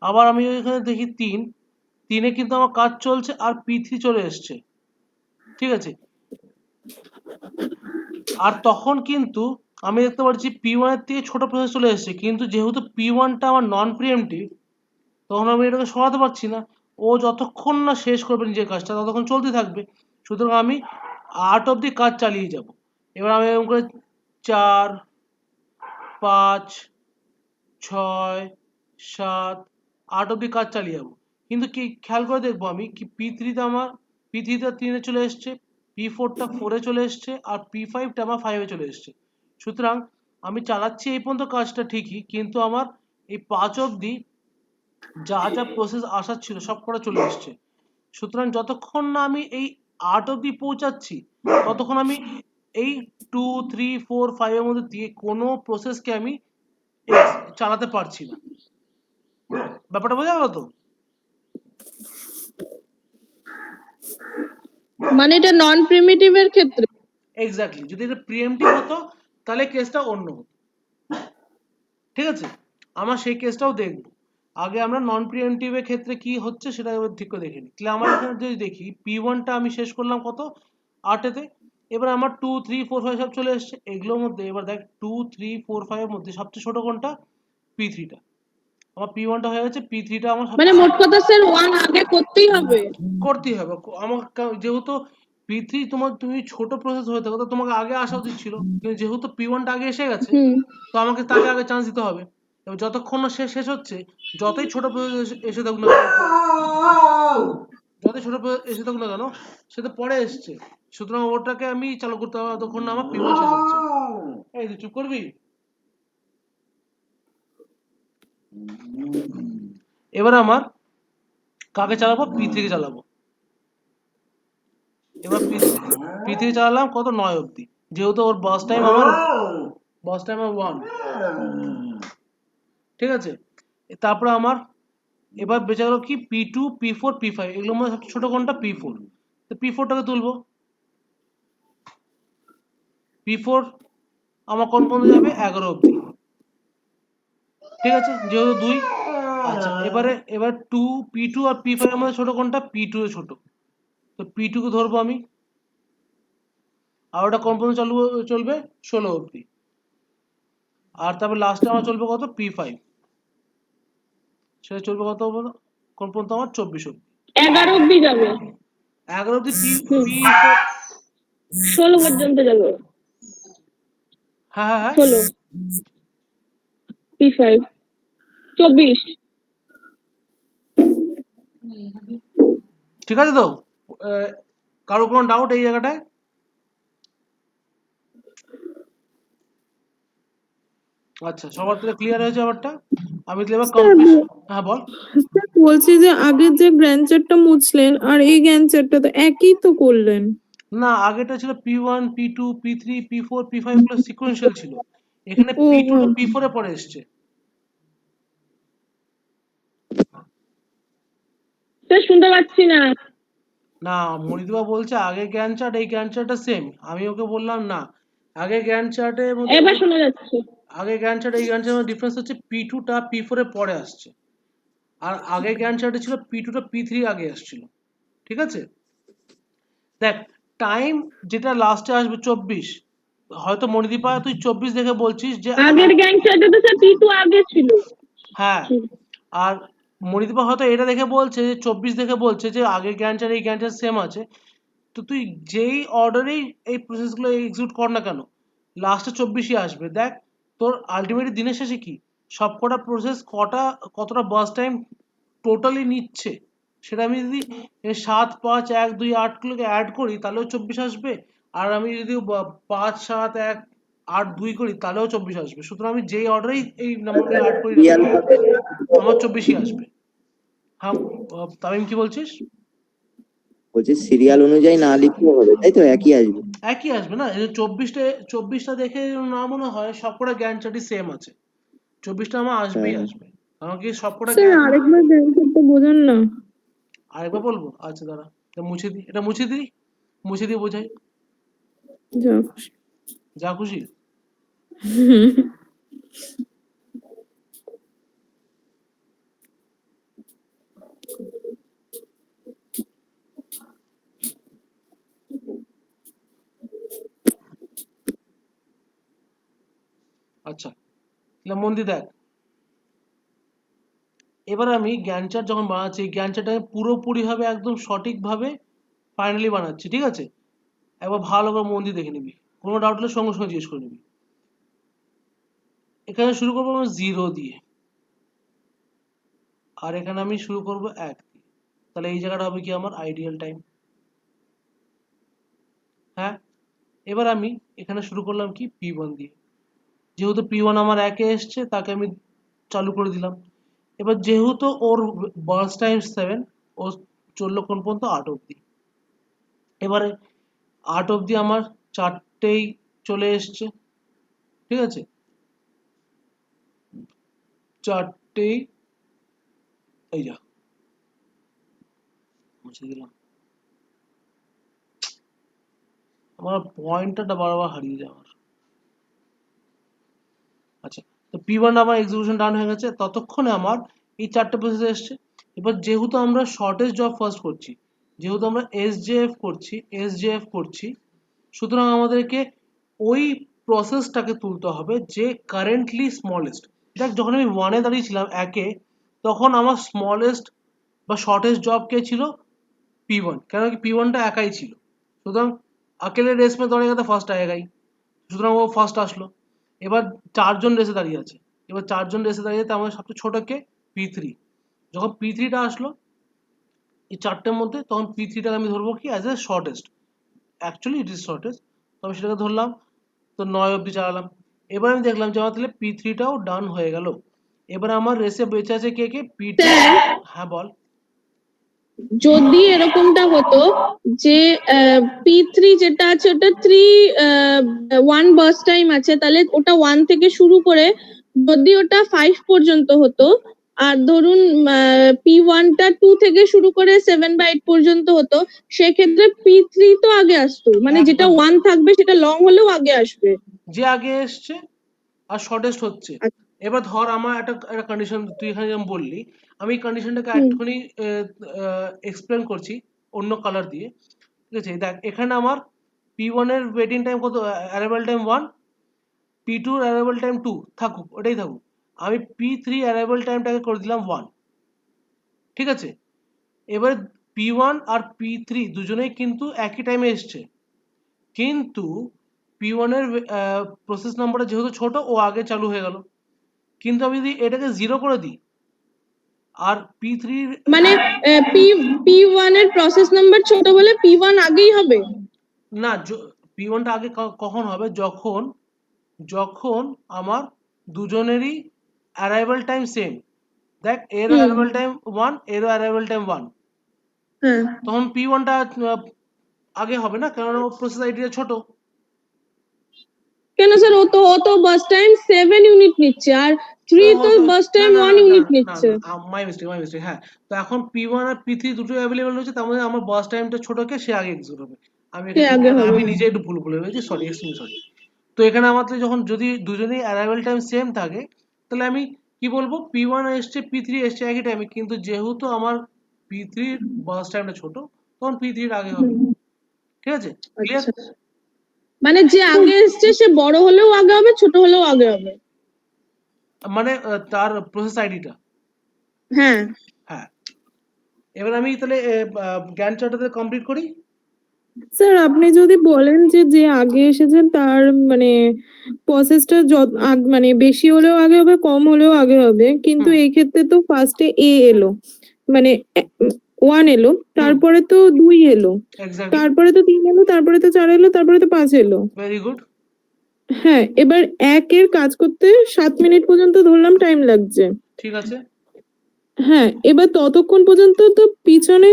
আবার আমি এখানে দেখি 3-এ কিন্তু আমার কাজ চলছে আর P3 চলে এসছে, ঠিক আছে। আর তখন কিন্তু আমি দেখতে পাচ্ছি P1 এর থেকে ছোট প্রসেস চলে এসছে, কিন্তু যেহেতু P1টা আমার নন প্রিএমপ্টিভ, তখন আমি এটাকে সরাতে পারছি না। ও যতক্ষণ না শেষ করবে নিজের কাজটা, ততক্ষণ চলতে থাকবে। সুতরাং আমি 8 অব্দি কাজ চালিয়ে যাব। এবার আমি এরকম করে 4, 5, 6, 7, 8 অব্দি কাজ চালিয়ে যাবো। কিন্তু কি খেয়াল করে দেখবো আমি কি P3টা 3-এ চলে এসছে, P4টা 4-এ চলে এসছে, আর P5টা আমার 5-এ চলে এসছে। সুতরাং আমি চালাচ্ছি এই পর্যন্ত কাজটা ঠিকই, কিন্তু আমার এই 5 অব্দি যা যা প্রসেস আসার ছিল সব কটা চলে এসছে। সুতরাং যতক্ষণ না আমি এই 8 অব্দি পৌঁছাচ্ছি, ততক্ষণ আমি এই 2, 3, 4, 5 এর মধ্যে দিয়ে কোনো প্রসেসকে আমি চালাতে পারছি না। ব্যাপারটা বোঝা গেল তো? মানে এটা নন প্রিমিটিভ এর ক্ষেত্রে। এক্স্যাক্টলি, যদি এটা প্রিএমটিভ হতো তাহলে কেসটা অন্য হতো। ঠিক আছে, আমরা সেই কেসটাও দেখবো। আগে আমরা নন প্রিএমটিভ এর ক্ষেত্রে কি হচ্ছে সেটা এবার ঠিক করে দেখে নিই। তাহলে আমার এখানে যদি দেখি P1টা আমি শেষ করলাম কত 8-এতে, এবার আমার 2 3 4 5 সব চলে এসছে এগুলোর মধ্যে। এবার দেখ 2 3 4 5 এর মধ্যে সবচেয়ে ছোট কোনটা? P3টা। আমার P1টা হয়ে গেছে, P3টা আমার মানে সবচেয়ে মোট কথা স্যার 1 আগে করতেই হবে। করতেই হবে। আমার যেহেতু P3 তুমি ছোট প্রসেস হয়ে থাকো তো তোমাকে আগে আসা উচিত ছিল, কিন্তু যেহেতু P1টা আগে এসে গেছে হুম। তো আমাকে তাকে আগে চান্স দিতে হবে। এবং যতক্ষণ না শেষ হচ্ছে, যতই ছোট প্রসেস এসে থাকুক না কেন, যতই ছোট প্রসেস এসে থাকুক না কেন, সে তো পরে এসছে, সুতরাং ওটাকে আমি চালু করতে হবে যতক্ষণ না আমার P1 শেষ হচ্ছে। এই তুই চুপ করবি? এবার আমার কাকে চালাবো? P3 কে চালাবো। এবার P3 চালালাম কত 9 অবধি, যেহেতু ওর বাস টাইম আমার 1। ঠিক আছে, তারপরে আমার এবার বেঁচে গেল কি P2 P4 P5, এগুলোর মধ্যে সবচেয়ে ছোট কোনটা? P4। তো P4টাকে তুলবো। P4 আমার কোন পর্যন্ত যাবে? 11 অবধি। ঠিক আছে, যেহেতু 2। আচ্ছা, এবার P2 আর P5 এর মধ্যে ছোট কোনটা? P2 এ ছোট, তো P2 কে ধরবো আমি। আর ওটা কোন পর্যন্ত চলবে? 16 অবধি। আর তারপর লাস্টে আমার চলবে কত? P5, সেটা চলবে কত কোন পর্যন্ত? আমার 24 অবধি। 11 অব্দি যাবে। 11 অবধি হুম। P4। 16 পর্যন্ত যাবে। হ্যাঁ হ্যাঁ হ্যাঁ 16 P5 24। ঠিক আছে তো? কারো কোনো ডাউট এই জায়গাটায়? আচ্ছা, সবার থেকে ক্লিয়ার হয়েছে ব্যাপারটা? আমি তাহলে এবার স্যার কমপ্লিট। হ্যাঁ বল। স্যার বলছি যে আগের যে গ্র্যান্ড চার্টটা মুছলেন আর এই গ্র্যান্ড চার্টটা তো একই তো করলেন। না, আগেটা ছিল P1 P2 P3 P4 P5 গুলো সিকোয়েন্সিয়াল ছিল, এখানে ও P2 টা হ্যাঁ। P4 এ পরে এসছে। স্যার শুনতে পাচ্ছি না। না, মনিদুয়া বলছে আগে জ্ঞান চার্ট এই জ্ঞান চার্টটা সেম। আমি ওকে বললাম না, আগে জ্ঞান চার্টের মধ্যে এবার শোনা যাচ্ছে। আগে জ্ঞান চার্ট এই জ্ঞান চার্টের ডিফারেন্স হচ্ছে P2 টা P4 এ পরে আসছে, আর আগে জ্ঞান চার্টে ছিল P2 টা P3 আগে আসছিল। ঠিক আছে, দেখ টাইম যেটা লাস্টে আসবে 24, হয়তো মনিদীপা তুই 24 দেখে বলছিস যে আগের গ্যাং চার্টে তো স্যার P2 আগে ছিল। হ্যাঁ, আর মনিদীপা হয়তো এটা দেখে বলছে যে 24 দেখে বলছে যে আগে জ্ঞান চার্ট এই জ্ঞান চার্ট সেম আছে। তো তুই যেই অর্ডারেই এই প্রসেসগুলো এক্সিকিউট কর না কেন, লাস্টে 24ই আসবে। দেখ তোর আলটিমেটলি দিনের শেষে কি সবকটা প্রসেস কতটা বাস টাইম টোটালি নিচ্ছে, সেটা আমি যদি 7 5 1 2 8 গুলোকে অ্যাড করি তাহলেও 24 আসবে, আর আমি যদি 5 7 1 8 2 করি তাহলেও 24 আসবে। সুতরাং আমি যেই অর্ডারেই এই নাম্বারগুলো অ্যাড করি না রিয়াল কেন, আমার 24ই আসবে। হ্যাঁ, তামিম কি বলছিস? বলছি সিরিয়াল অনুযায়ী না লিখলেও হবে, তাই তো? একই আসবে। একই আসবে না, এই যে 24টা দেখে না মনে হয় সবকটা জ্ঞান চার্টই সেম আছে। 24টা আমার আসবেই হ্যাঁ। আসবে, আমাকে সবকটা স্যার জ্ঞান। আরেকবার গ্র্যান্ড চার্টটা বোঝান না। আরেকবার বলবো? আচ্ছা দাঁড়া, এটা মুছে দিই, মুছে দিয়ে বোঝাই, যা যা খুশি। আচ্ছা, তাহলে মন দিয়ে দেখ, এবার আমি জ্ঞান চার্ট যখন বানাচ্ছি জ্ঞান চার্ট আমি পুরোপুরি ভাবে একদম সঠিক ভাবে ফাইনালি বানাচ্ছি। ঠিক আছে, একবার ভালো করে মন দিয়ে দেখে নিবি, কোনো ডাউট হলে সঙ্গে সঙ্গে জিজ্ঞেস করে নিবি। এখানে শুরু করবো আমি 0 দিয়ে, আর এখানে আমি শুরু করব 1 দিয়ে, তাহলে এই জায়গাটা হবে কি আমার আইডিয়াল টাইম। হ্যাঁ, এবার আমি এখানে শুরু করলাম কি P1 দিয়ে, যেহেতু P1 আমার 1-এ এসছে তাকে আমি চালু করে দিলাম। এবার যেহেতু ওর বার্স টাইম 7, ও চললো কোন পর্যন্ত? 8 অবধি। এবারে 8 অবধি আমার 4টেই চলে এসছে। ঠিক আছে, 4টেই এই যা মুছে দিলাম, আমার পয়েন্টারটা বারবার হারিয়ে যায় আমার। আচ্ছা, তো P1 আমার এক্সিকিউশন ডান হয়ে গেছে, ততক্ষণে আমার এই 4টে প্রসেস এসছে। এবার যেহেতু আমরা শর্টেজ জব ফার্স্ট করছি, যেহেতু আমরা এসজেএফ করছি, সুতরাং আমাদেরকে ওই প্রসেসটাকে তুলতে হবে যে কারেন্টলি স্মলেস্ট। দেখ, যখন আমি 1-এ দাঁড়িয়েছিলাম 1-এ, তখন আমার স্মলেস্ট বা শর্টেজ জব কে ছিল? P1, কেন কি P1টা একাই ছিল, সুতরাং अकेले रेस में दौड़ेगा तो ফার্স্ট আएगा ही, সুতরাং ও ফার্স্ট আসলো। এবার 4জন রেসে দাঁড়িয়ে আছে, এবার 4জন রেসে দাঁড়িয়ে আছে, আমাদের সবচেয়ে ছোট কে? P3। যখন P3টা আসলো এই 4টের মধ্যে, তখন P3টাকে আমি ধরবো কি as a shortest, actually it is shortest, তো আমি সেটাকে ধরলাম, তো 9 অবধি চালালাম। এবার আমি দেখলাম যে আমার তাহলে P3টাও ডান হয়ে গেল। এবার আমার রেসে বেঁচে আছে কে কে? P2। হ্যাঁ বল। যদি এরকমটা হতো যে P3 যেটা আছে ওটা 1 বাস টাইম আছে, তাহলে ওটা 1 থেকে শুরু করে যদি ওটা 5 পর্যন্ত হতো, আর ধরুন P1 টা 2 থেকে শুরু করে 7 বা 8 পর্যন্ত হতো, সেক্ষেত্রে P3 তো আগে আসতো, মানে যেটা 1 থাকবে সেটা লং হলেও আগে আসবে। যে আগে এসছে আর শর্টেস্ট হচ্ছে। এবার ধর আমার একটা কন্ডিশন তুই এখানে যেমন বললি, আমি এই কন্ডিশনটাকে একটুখানি এক্সপ্লেন করছি অন্য কালার দিয়ে, ঠিক আছে? দেখ, এখানে আমার P1 এর ওয়েটিং টাইম কত? অ্যারাইভাল টাইম 1, P2 এর অ্যারাইভাল টাইম 2 থাকুক, ওটাই থাকুক। আমি P3 অ্যারাইভাল টাইমটাকে করে দিলাম 1, ঠিক আছে? এবার P1 আর P3 দুজনেই কিন্তু একই টাইমে এসছে, কিন্তু P1 এর প্রসেস নাম্বারটা যেহেতু ছোট, ও আগে চালু হয়ে গেল। কিন্তু আমি যদি এটাকে 0 করে দিই আর P3 মানে P1 এর প্রসেস নাম্বার ছোট হলে P1 আগেই হবে? না, P1টা আগে কখন হবে? যখন যখন আমার দুজনেরই অ্যারাইভাল টাইম সেম। দেখ, এর অ্যারাইভাল টাইম 1, এরও অ্যারাইভাল টাইম 1, হ্যাঁ, তখন P1টা আগে হবে না, কারণ ও প্রসেস আইডিটা ছোট। কেন স্যার? ও তো বাস টাইম 7 ইউনিট নিচ্ছে, আর 3 তো বাস টাইম 1 ইউনিট নিচ্ছে। মাই মিস্টেক, হ্যাঁ। তো এখন P1 আর P3 দুটো অ্যাভেলেবল হচ্ছে, তার মধ্যে আমার বাস টাইমটা ছোটকে সে আগে এক্সিকিউট হবে। সে আগে হবে। আমি নিজে একটু ভুল বলে ফেলেছি, সরি, এক্সট্রিমলি সরি। তো এখানে আমাদের যখন যদি দুজনেই অ্যারাইভাল টাইম সেম থাকে, তাহলে আমি কি বলবো? P1 এসছে, P3 এসছে একই টাইমে, কিন্তু যেহেতু আমার P3 বাস টাইমটা ছোট, তখন P3 আগে হবে। ঠিক আছে? ক্লিয়ার? আচ্ছা, মানে যে আগে এসছে সে বড় হলেও আগে হবে, ছোট হলেও আগে হবে? মানে তার প্রসেস আইডিটা। হ্যাঁ। হ্যাঁ। এবার আমি তাহলে জ্ঞান চার্টটা কমপ্লিট করি। স্যার আপনি যদি বলেন যে যে আগে এসেছেন তার মানে প্রসেসটা মানে বেশি হলেও আগে হবে, কম হলেও আগে হবে, কিন্তু এই ক্ষেত্রে তো ফার্স্টে এ এলো, মানে 1 এলো, তারপরে তো 2 এলো, এক্স্যাক্টলি, তারপরে তো 3 এলো, তারপরে তো 4 এলো, তারপরে তো 5 এলো। Very good. হ্যাঁ, এবার 1 এর কাজ করতে 7 মিনিট পর্যন্ত ধরলাম টাইম লাগছে। ঠিক আছে। হ্যাঁ, এবার ততক্ষণ পর্যন্ত তো পিছনে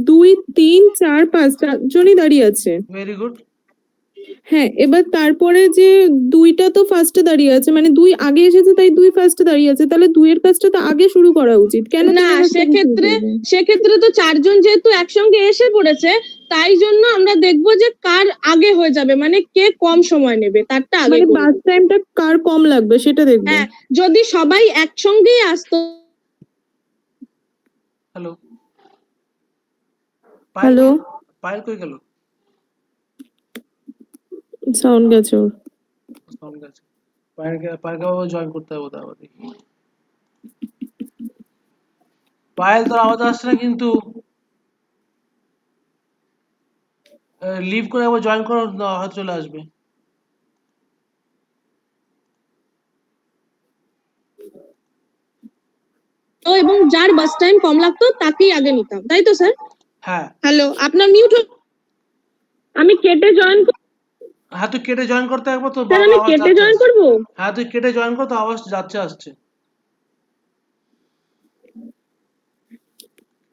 2, 3, 4, 5 চারজনই দাঁড়িয়ে আছে। Very good. হ্যাঁ, এবার তারপরে যে 2টা তো ফার্স্টে দাঁড়িয়ে আছে, মানে 2 আগে এসেছে তাই 2 ফার্স্টে দাঁড়িয়ে আছে, তাহলে 2 এর কাজটা তো আগে শুরু করা উচিত, কেন না, 3 এর কাজটা আগে শুরু করবে? সেক্ষেত্রে তো 4 জন যেহেতু একসঙ্গে এসে পড়েছে, তাই জন্য আমরা দেখবো যে কার আগে হয়ে যাবে, মানে কে কম সময় নেবে তারটা আগে মানে করবো। বাস টাইমটা কার কম লাগবে সেটা দেখবো। হ্যাঁ, যদি সবাই একসঙ্গেই আসতো। হ্যালো, হ্যালো, পায়েল কই গেল? সাউন্ড গেছে ওর। সাউন্ড গেছে। পায়েলকে আবার জয়েন করতে হবে তারপর দেখি। পায়েল, তোর আওয়াজ আসছে না কিন্তু। লিভ করে আবার জয়েন করো, হয়তো চলে আসবে। তো এবং যার বাস টাইম কম লাগতো তাকেই আগে নিতাম, তাই তো স্যার? হ্যাঁ হ্যালো, আপনার মিউট। আমি কেটে জয়েন হ্যাঁ, তুই কেটে জয়েন করতে একবার, তো স্যার, আমি আওয়াজ কেটে যাচ্ছে জয়েন আসছে। করবো? হ্যাঁ, তুই কেটে জয়েন কর, তো আওয়াজ যাচ্ছে আসছে।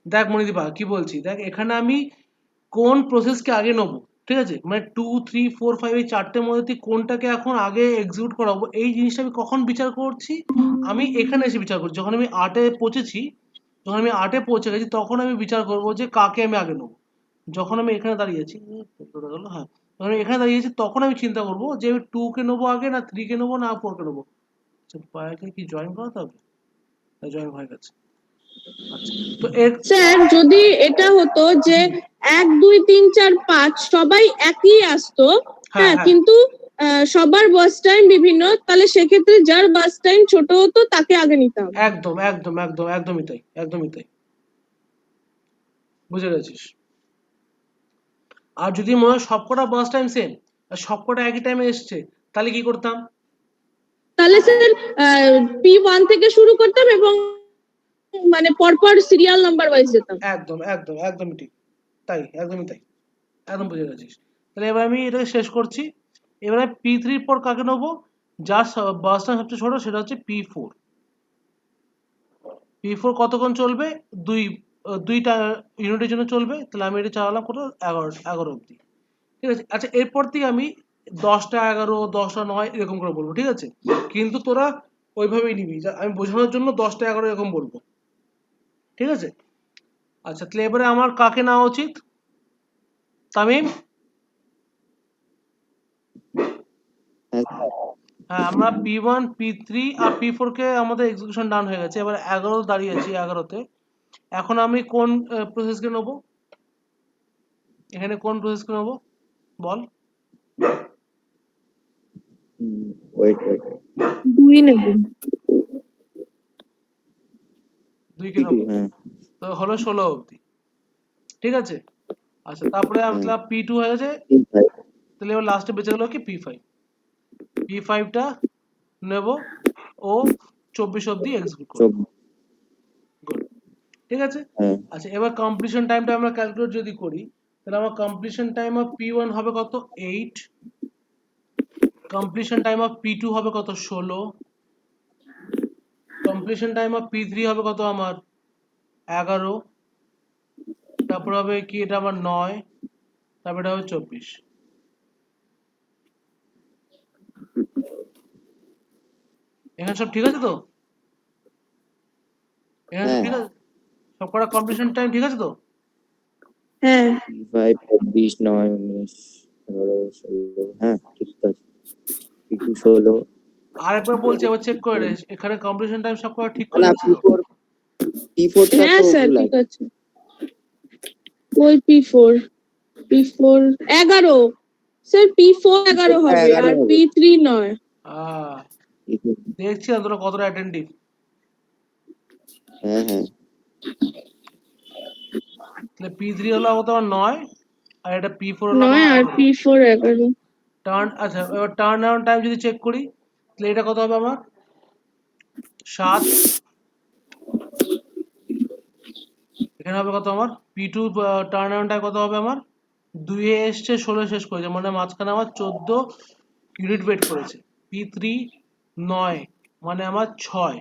দেখ মনিদীপা, কি বলছি দেখ, এখানে আমি কোন প্রসেসকে আগে নেবো, ঠিক আছে? মানে 2, 3, 4, 5 এই 4টের মধ্যে তুই কোনটাকে এখন আগে এক্সিকিউট করাবো, এই জিনিসটা আমি কখন বিচার করছি? আমি এখানে এসে বিচার করছি, যখন আমি 8-এ পৌঁছেছি, যখন আমি 8-এ পৌঁছে গেছি তখন আমি বিচার করব যে কাকে আমি আগে নেবো। যখন আমি এখানে দাঁড়িয়েছি, হ্যাঁ, যখন আমি এখানে দাঁড়িয়েছি তখন আমি চিন্তা করব যে আমি 2 কে নেবো আগে, না 3 কে নেবো, না 4 কে নেবো। আচ্ছা, পায়াকে কি জয়েন করাতে হবে? জয়েন হয়ে গেছে। আচ্ছা, তো স্যার যদি এটা হতো যে 1 2 3 4 5 সবাই একই আসতো, হ্যাঁ, হ্যাঁ, কিন্তু সবার বাস টাইম বিভিন্ন, তাহলে সেক্ষেত্রে যার বাস টাইম ছোট হতো তাকে আগে নিতাম। একদম একদম একদম একদমই তাই, একদমই তাই, বুঝে গেছিস। আর যদি মনে হয় সবকটা বাস টাইম সেম আর সবকটা একই টাইমে এসছে, তাহলে কি করতাম? তাহলে স্যার P1 থেকে শুরু করতাম এবং মানে পরপর সিরিয়াল নাম্বার ওয়াইজ যেতাম। একদম একদম একদমই ঠিক, তাই, একদমই তাই, একদম বুঝে গেছিস। তাহলে এবার আমি এটাকে শেষ করছি। এবারে P3 পর কাকে নেবো? যার বাস টাইম সবচেয়ে ছোট সেটা হচ্ছে P4। P4 কতক্ষণ চলবে? দুইটা ইউনিটের জন্য চলবে। তাহলে আমি এটা চালালাম কত? 11 অবধি। ঠিক আছে। আচ্ছা, এরপর থেকে আমি 10টা 11, 10টা 9 এরকম করে বলবো, ঠিক আছে? কিন্তু তোরা ওইভাবেই নিবি, আমি বোঝানোর জন্য 10টা 11 এরকম বলবো, ঠিক আছে? আচ্ছা, তাহলে এবারে আমার কাকে নেওয়া উচিত? তামিম? হ্যাঁ হ্যাঁ, আমরা P1, P3 আর P4 কে আমাদের এক্সিকিউশন ডান হয়ে গেছে। এবার 11 দাঁড়িয়ে আছি, 11তে। এখন আমি কোন প্রসেসকে নেব? এখানে কোন প্রসেসকে নেব বল? ওয়েট 2 নেব। 2 কে নেব। হ্যাঁ তো হলো 16 অবধি, ঠিক আছে? আচ্ছা, তারপরে আমরা P2 হয়ে গেছে। তাহলে এবার লাস্টে বেঁচে গেল কি P5। P5টা নেব, ও 24 অবধি এক্সিকিউট করবে। গুড, ঠিক আছে। হ্যাঁ আচ্ছা, এবার কমপ্লিশন টাইমটা আমরা ক্যালকুলেট যদি করি, তাহলে আমার কমপ্লিশন টাইম অফ P1 হবে কত? 8। কমপ্লিশন টাইম অফ P2 হবে কত? 16। কমপ্লিশন টাইম অফ P3 হবে কত আমার? 11। তারপর হবে কি এটা আমার 9, তারপর এটা হবে 24। এখানে সব ঠিক আছে তো? এখানে সব হ্যাঁ ঠিক আছে? সব কটা কমপ্লিশন টাইম ঠিক আছে তো? হ্যাঁ 5 24 9 19 11 16 হ্যাঁ ঠিক আছে। P2 16 আরেকবার বলছি, আবার চেক করে নে। এখানে কমপ্লিশন টাইম সব কটা ঠিক করে না নিচ্ছি তো? P4 টা হ্যাঁ তো স্যার ভুল ঠিক আছে। আছে। ওই P4 11 স্যার P4 11 P4 টা হবে 11 আর হবে। P3 9। আহ, P4 দেখছি না তোরা কতটা অ্যাটেন্টিভ। হ্যাঁ হ্যাঁ তাহলে P3 হলো কত আমার? 9। আর এটা P4 হলো আমার 9 আর 11। P4 11। আচ্ছা, এবার টার্ন অ্যারাউন্ড টাইম যদি চেক করি, তাহলে এটা কত হবে আমার? 7। এখানে হবে কত আমার? P2 টার্ন অ্যারাউন্ড টাইম কত হবে আমার? 2 এ এসছে, 16 শেষ করেছে, মানে মাঝখানে আমার 14 ইউনিট ওয়েট করেছে। P3 9, মানে আমার 6।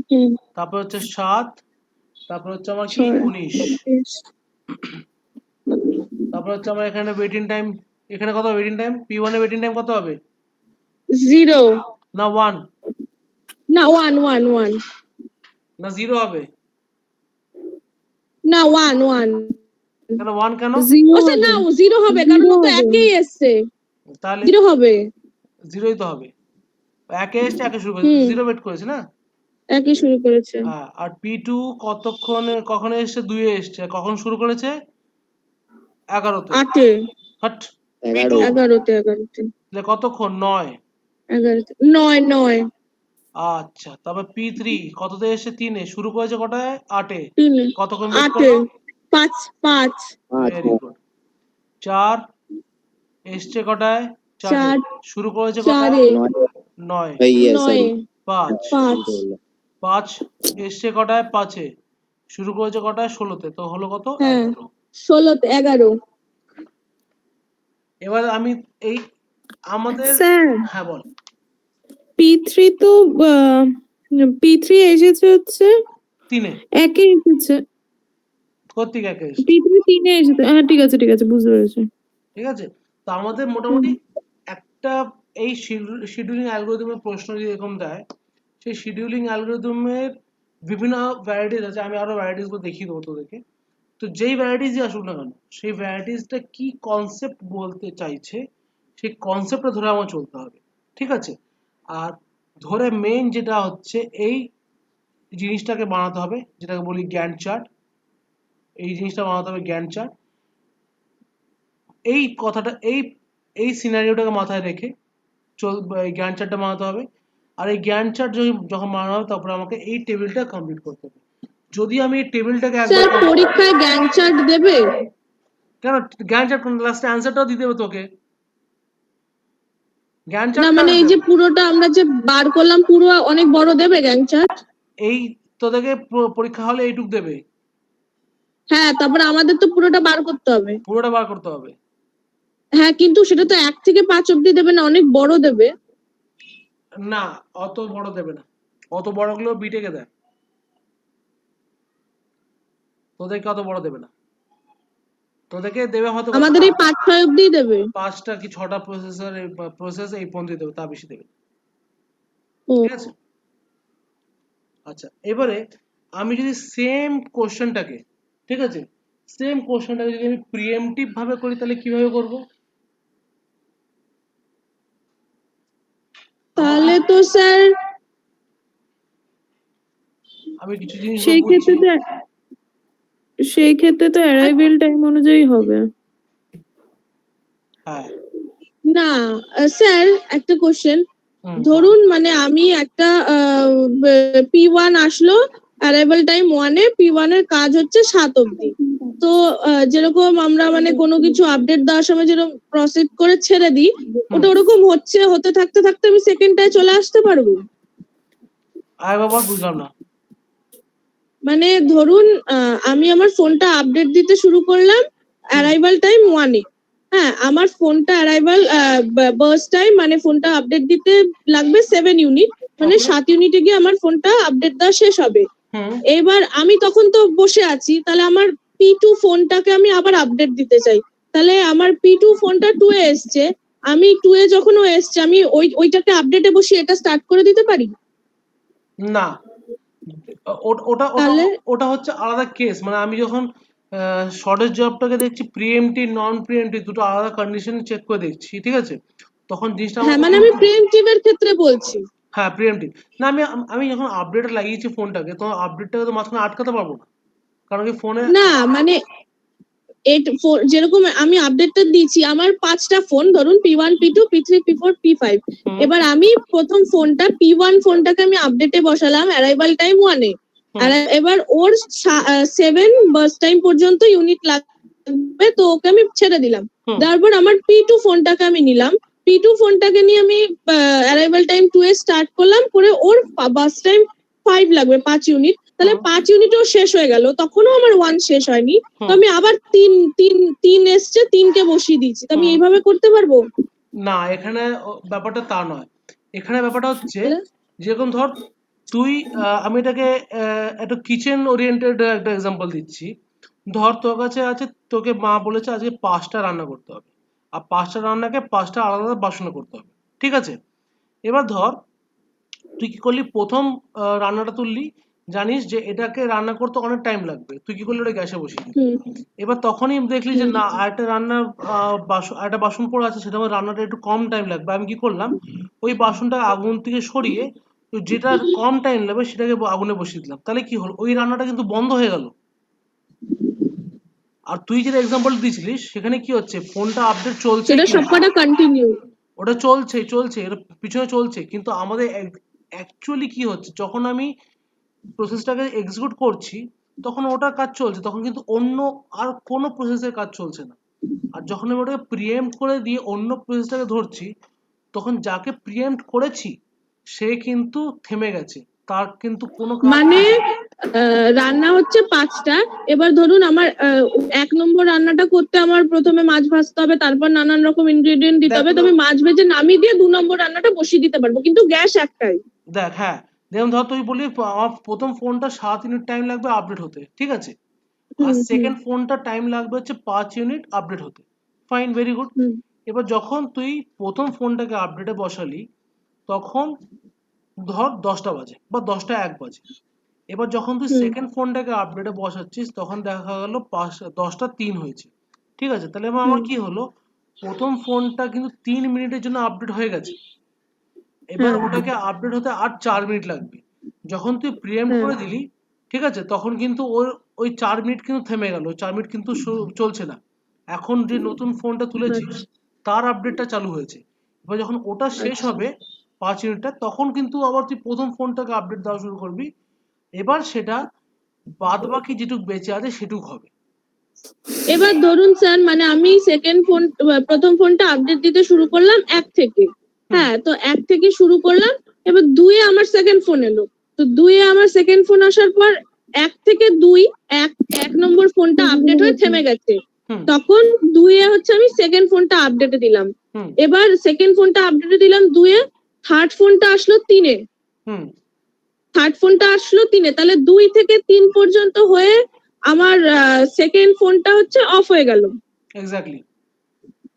হুম তারপর হচ্ছে 7, তারপর হচ্ছে আমার কি 6 19। তারপর হচ্ছে আমার এখানে ওয়েটিং টাইম। এখানে কত ওয়েটিং টাইম? P1 এর ওয়েটিং টাইম কত হবে? 0 না 1? না 1 1 1 না 0 হবে? না 1 1 কেন 1 কেন? 0 ও স্যার না হবে। 0 হবে, কারণ 0 ও তো হবে। একই এসছে। তাহলে 0 হবে। 0ই তো হবে। একে এসছে, একে শুরু করেছে, হুম 0 ওয়েট করেছে না? একই শুরু করেছে। হ্যাঁ, আর P2 কখন এসছে? 2 এ এসছে। কখন শুরু করেছে? 11তে। 8 এ হাট। 11 P2 11তে তাহলে কতক্ষণ? 9। 9 9 আচ্ছা, তারপর P3 কততে এসে? 3 এ শুরু করেছে কটায়? 8 এ। 3 কতক্ষণ ওয়েট 8 এ করলো? 5 5 5 ভেরি গুড। 4 এসছে কটায়? 4 এ। 4 শুরু করেছে 4 কটায়? এ 9। ইয়ে 9 সরি 5 5 5 এসছে কটায়? 5 এ। শুরু করেছে কটায়? 16তে। তো হলো কত? হ্যাঁ 11। 16 11। এবার আমি এই আমাদের, স্যার হ্যাঁ বল। P3 তো P3 এসেছে হচ্ছে 3 এ। একে এসেছে। কোত্থেকে একে এসছে? P3 3 এ এসেছে। হ্যাঁ ঠিক আছে বুঝতে পেরেছি। ঠিক আছে। তো আমাদের হুম। মোটামুটি একটা এই শিডিউলিং অ্যালগরিদমের প্রশ্ন যদি এরকম দেয়, সেই শিডিউলিং অ্যালগরিদমের বিভিন্ন ভ্যারাইটিস আছে, আমি আরো ভ্যারাইটিস গুলো দেখিয়ে দেবো তোদেরকে। তো যেই ভ্যারাইটিসই আসুক না কেন, সেই ভ্যারাইটিসটা কি কনসেপ্ট বলতে চাইছে সেই কনসেপ্টটা ধরে আমার চলতে হবে, ঠিক আছে? আর ধরে মেইন যেটা হচ্ছে এই জিনিসটাকে বানাতে হবে, যেটাকে বলি জ্ঞান চার্ট। এই জিনিসটা বানাতে হবে জ্ঞান চার্ট। এই কথাটা এই এই সিনারিওটাকে মাথায় রেখে এই জ্ঞান চার্টটা বানাতে হবে। আর এই জ্ঞান চার্ট যখন বানানো হবে তারপরে আমাকে এই টেবিলটা কমপ্লিট করতে হবে। যদি আমি এই টেবিলটাকে একবার স্যার পরীক্ষায় জ্ঞান চার্ট দেবে? কেন জ্ঞান চার্ট লাস্টে অ্যান্সারটাও দিতে হবে তোকে, জ্ঞান না চার্টটা মানে এই যে পুরোটা আমরা যে বার করলাম পুরো অনেক বড় দেবে জ্ঞান চার্ট? এই তোদেরকে পরীক্ষা হলে এইটুক দেবে, হ্যাঁ, তারপরে আমাদের তো পুরোটা বার করতে হবে। পুরোটা বার করতে হবে। হ্যাঁ, কিন্তু সেটা তো 1 থেকে 5 অব্দি দেবে না, অনেক বড় দেবে। না, অত বড় দেবে না, অত বড়গুলো বিটেকে দেয়, তোদেরকে অত বড় দেবে না। তোদেরকে দেবে হয়তো আমাদের এই 5-6 অব্দি দেবে। 5টা কি 6টা প্রসেস এই পর্যন্ত দেবে, তা বেশি দেবে না, ও ঠিক আছে? আচ্ছা, এবারে আমি যদি সেম কোশ্চেনটাকে, ঠিক আছে, সেম কোশ্চেনটাকে যদি আমি প্রিএমটিভ ভাবে করি তাহলে কিভাবে করব? তাহলে তো স্যার আমি কিছু জিনিস সেই বুঝছি। ক্ষেত্রে তো অ্যারাইভেল টাইম অনুযায়ী হবে। হ্যাঁ, না স্যার একটা কোশ্চেন, হুম, ধরুন মানে আমি একটা P1 আসলো, অ্যারাইভাল টাইম 1 এ, P1 এর কাজ হচ্ছে 7 অব্দি। তো যেরকম আমরা মানে কোনো কিছু আপডেট দেওয়ার সময় যেরকম প্রসিড করে ছেড়ে দিই, ওটা ওরকম হতে থাকতে থাকতে আমি সেকেন্ডটায় চলে আসতে পারবো? আরেকবার বুঝলাম না। মানে ধরুন আমি আমার ফোনটা আপডেট দিতে শুরু করলাম অ্যারাইভাল টাইম 1 এ। হ্যাঁ, আমার ফোনটা অ্যারাইভাল বার্স্ট টাইম মানে ফোনটা আপডেট দিতে লাগবে 7 ইউনিট, মানে Okay. 7 ইউনিটে গিয়ে আমার ফোনটা আপডেট দেওয়া শেষ হবে। হুম, এবার আমি তখন তো বসে আছি, তাহলে আমার P2 ফোনটাকে আমি আবার আপডেট দিতে চাই, তাহলে আমার P2 ফোনটা 2 এ এসছে, আমি 2 এ যখন ও এসছে আমি ওইটাকে আপডেটে বসিয়ে এটা স্টার্ট করে দিতে পারি? না, ওটা ওটা তাহলে ওটা হচ্ছে আলাদা কেস। মানে আমি যখন শর্টেজ জবটাকে দেখছি প্রিএমটি নন প্রিএমটি দুটো আলাদা কন্ডিশন চেক করে দেখছি, ঠিক আছে? তখন জিনিসটা হ্যাঁ, আমাকে মানে আমি প্রিএমটিভ এর ক্ষেত্রে বলছি। হ্যাঁ প্রিএমটিভ। না, আমি আমি যখন আপডেট লাগিয়েছি ফোনটাকে তখন আপডেটটাকে তো মাঝখানে আটকাতে পারবো না, কারণ কি ফোনে না মানে যেরকম আমি আপডেটটা দিয়েছি, আমার 5টা ফোন ধরুন P1 P2 P3 P4 P5, এবার আমি প্রথম ফোনটা P1 ফোনটাকে আমি আপডেটে বসালাম অ্যারাইভাল টাইম 1 এ, আর এবার ওর 7 বার্স্ট টাইম পর্যন্ত ইউনিট লাগবে, তো ওকে আমি ছেড়ে দিলাম। তারপর আমার P2 ফোনটাকে আমি নিলাম, P2 ফোনটাকে নিয়ে আমি অ্যারাইভাল টাইম 2 এ স্টার্ট করলাম, করে ওর বার্স্ট টাইম 5 লাগবে, 5 ইউনিট, তাহলে 5 ইউনিটও শেষ হয়ে গেল, তখনও আমার 1 শেষ হয়নি, তো আমি আবার তিন এসছে, 3কে বসিয়ে দিয়েছি, তো আমি এইভাবে করতে পারবো? না, এখানে ব্যাপারটা তা নয়। এখানে ব্যাপারটা হচ্ছে যেরকম ধর তুই আমি এটাকে একটা কিচেন ওরিয়েন্টেড একটা এক্সাম্পল দিচ্ছি। ধর তোর কাছে আছে, তোকে মা বলেছে আজকে 5টা রান্না করতে হবে, আর 5টা রান্নাকে 5টা আলাদা আলাদা বাসনে করতে হবে, ঠিক আছে? এবার ধর তুই কি করলি, প্রথম রান্নাটা তুললি, জানিস যে এটাকে রান্না করতে অনেক টাইম লাগবে, তুই কি করলি ওটা গ্যাসে বসিয়ে দিলি। এবার তখনই দেখলি যে না, আরেকটা রান্নার একটা বাসন পড়ে আছে, সেটা আমার রান্নাটা একটু কম টাইম লাগবে, আমি কি করলাম ওই বাসনটা আগুন থেকে সরিয়ে যেটা কম টাইম লাগবে সেটাকে আগুনে বসিয়ে দিলাম, তাহলে কি হলো, ওই রান্নাটা কিন্তু বন্ধ হয়ে গেল। আর তুই যেটা এক্সাম্পল দিয়েছিলিস সেখানে কি হচ্ছে, ফোনটা আপডেট চলছে, সেটা সবকটা কন্টিনিউ। ওটা চলছে চলছে এর পিছনে চলছে, কিন্তু আমাদের অ্যাকচুয়ালি কি হচ্ছে, যখন আমি প্রসেসটাকে এক্সিকিউট করছি তখন ওটার কাজ চলছে, তখন কিন্তু অন্য আর কোনো প্রসেসের কাজ চলছে না। আর যখন আমি ওটাকে প্রিএম্প্ট করে দিয়ে অন্য প্রসেসটাকে ধরছি, তখন যাকে প্রিএম্প্ট করেছি সে কিন্তু থেমে গেছে, তার কিন্তু কোনো কাজ মানে রান্না হচ্ছে 5টা, এবার ধরুন আমার 1 নম্বর রান্নাটা করতে আমার প্রথমে মাছ ভাজতে হবে, তারপর নানান রকম ইনগ্রেডিয়েন্ট দিতে হবে, তবে মাছ ভেজে নামিয়ে দিয়ে 2 নম্বর রান্নাটা বসিয়ে দিতে পারবো, কিন্তু গ্যাস একটাই। দেখ, হ্যাঁ, যেমন ধর তুই বললি আমার প্রথম ফোনটা 7 ইউনিট টাইম লাগবে আপডেট হতে, ঠিক আছে? আর সেকেন্ড ফোনটা টাইম লাগবে হচ্ছে 5 ইউনিট আপডেট হতে, ফাইন, ভেরি গুড। এবার যখন তুই প্রথম ফোনটাকে আপডেটে বসালি তখন ধর 10টা বাজে বা 10টা 1 বাজে, এবার যখন তুই হুম। সেকেন্ড ফোনটাকে আপডেটে বসাচ্ছিস তখন দেখা গেল 10টা 3 হয়েছে, ঠিক আছে? তাহলে এবার আমার হুম। কি হলো, প্রথম ফোনটা কিন্তু 3 মিনিটের জন্য আপডেট হয়ে গেছে, এবার হ্যাঁ। ওটাকে আপডেট হতে আর 4 মিনিট লাগবে। যখন তুই প্রিএম্প্ট হ্যাঁ। করে দিলি, ঠিক আছে, তখন কিন্তু ওই 4 মিনিট কিন্তু থেমে গেল, 4 মিনিট কিন্তু চলছে না। এখন যে নতুন ফোনটা তুলেছিস আচ্ছা। তার আপডেটটা চালু হয়েছে। এবার যখন ওটা শেষ আচ্ছা। হবে 5 মিনিটটা, তখন কিন্তু আবার তুই প্রথম ফোনটাকে আপডেট দেওয়া শুরু করবি। এবার সেটা বাদ বাকি যেটুকু বেঁচে আছে সেটুকু হবে। এবার ধরুন স্যার, মানে আমি প্রথম ফোনটা আপডেট দিতে শুরু করলাম 1 থেকে। হুম হ্যাঁ, তো 1 থেকে শুরু করলাম। এবার 2 এ আমার সেকেন্ড ফোন এলো। তো 2 এ আমার সেকেন্ড ফোন আসার পর 1 থেকে 2 এক নম্বর ফোনটা আপডেট হয়ে থেমে গেছে। হুম তখন 2 এ হচ্ছে আমি সেকেন্ড ফোনটা আপডেটে দিলাম। হুম এবার সেকেন্ড ফোনটা আপডেটে দিলাম 2 এ, থার্ড ফোনটা আসলো 3 এ। হুম থার্ড ফোনটা আসলো 3 এ। তাহলে 2 থেকে 3 পর্যন্ত হয়ে আমার সেকেন্ড ফোনটা হচ্ছে অফ হয়ে গেল। এক্স্যাক্টলি।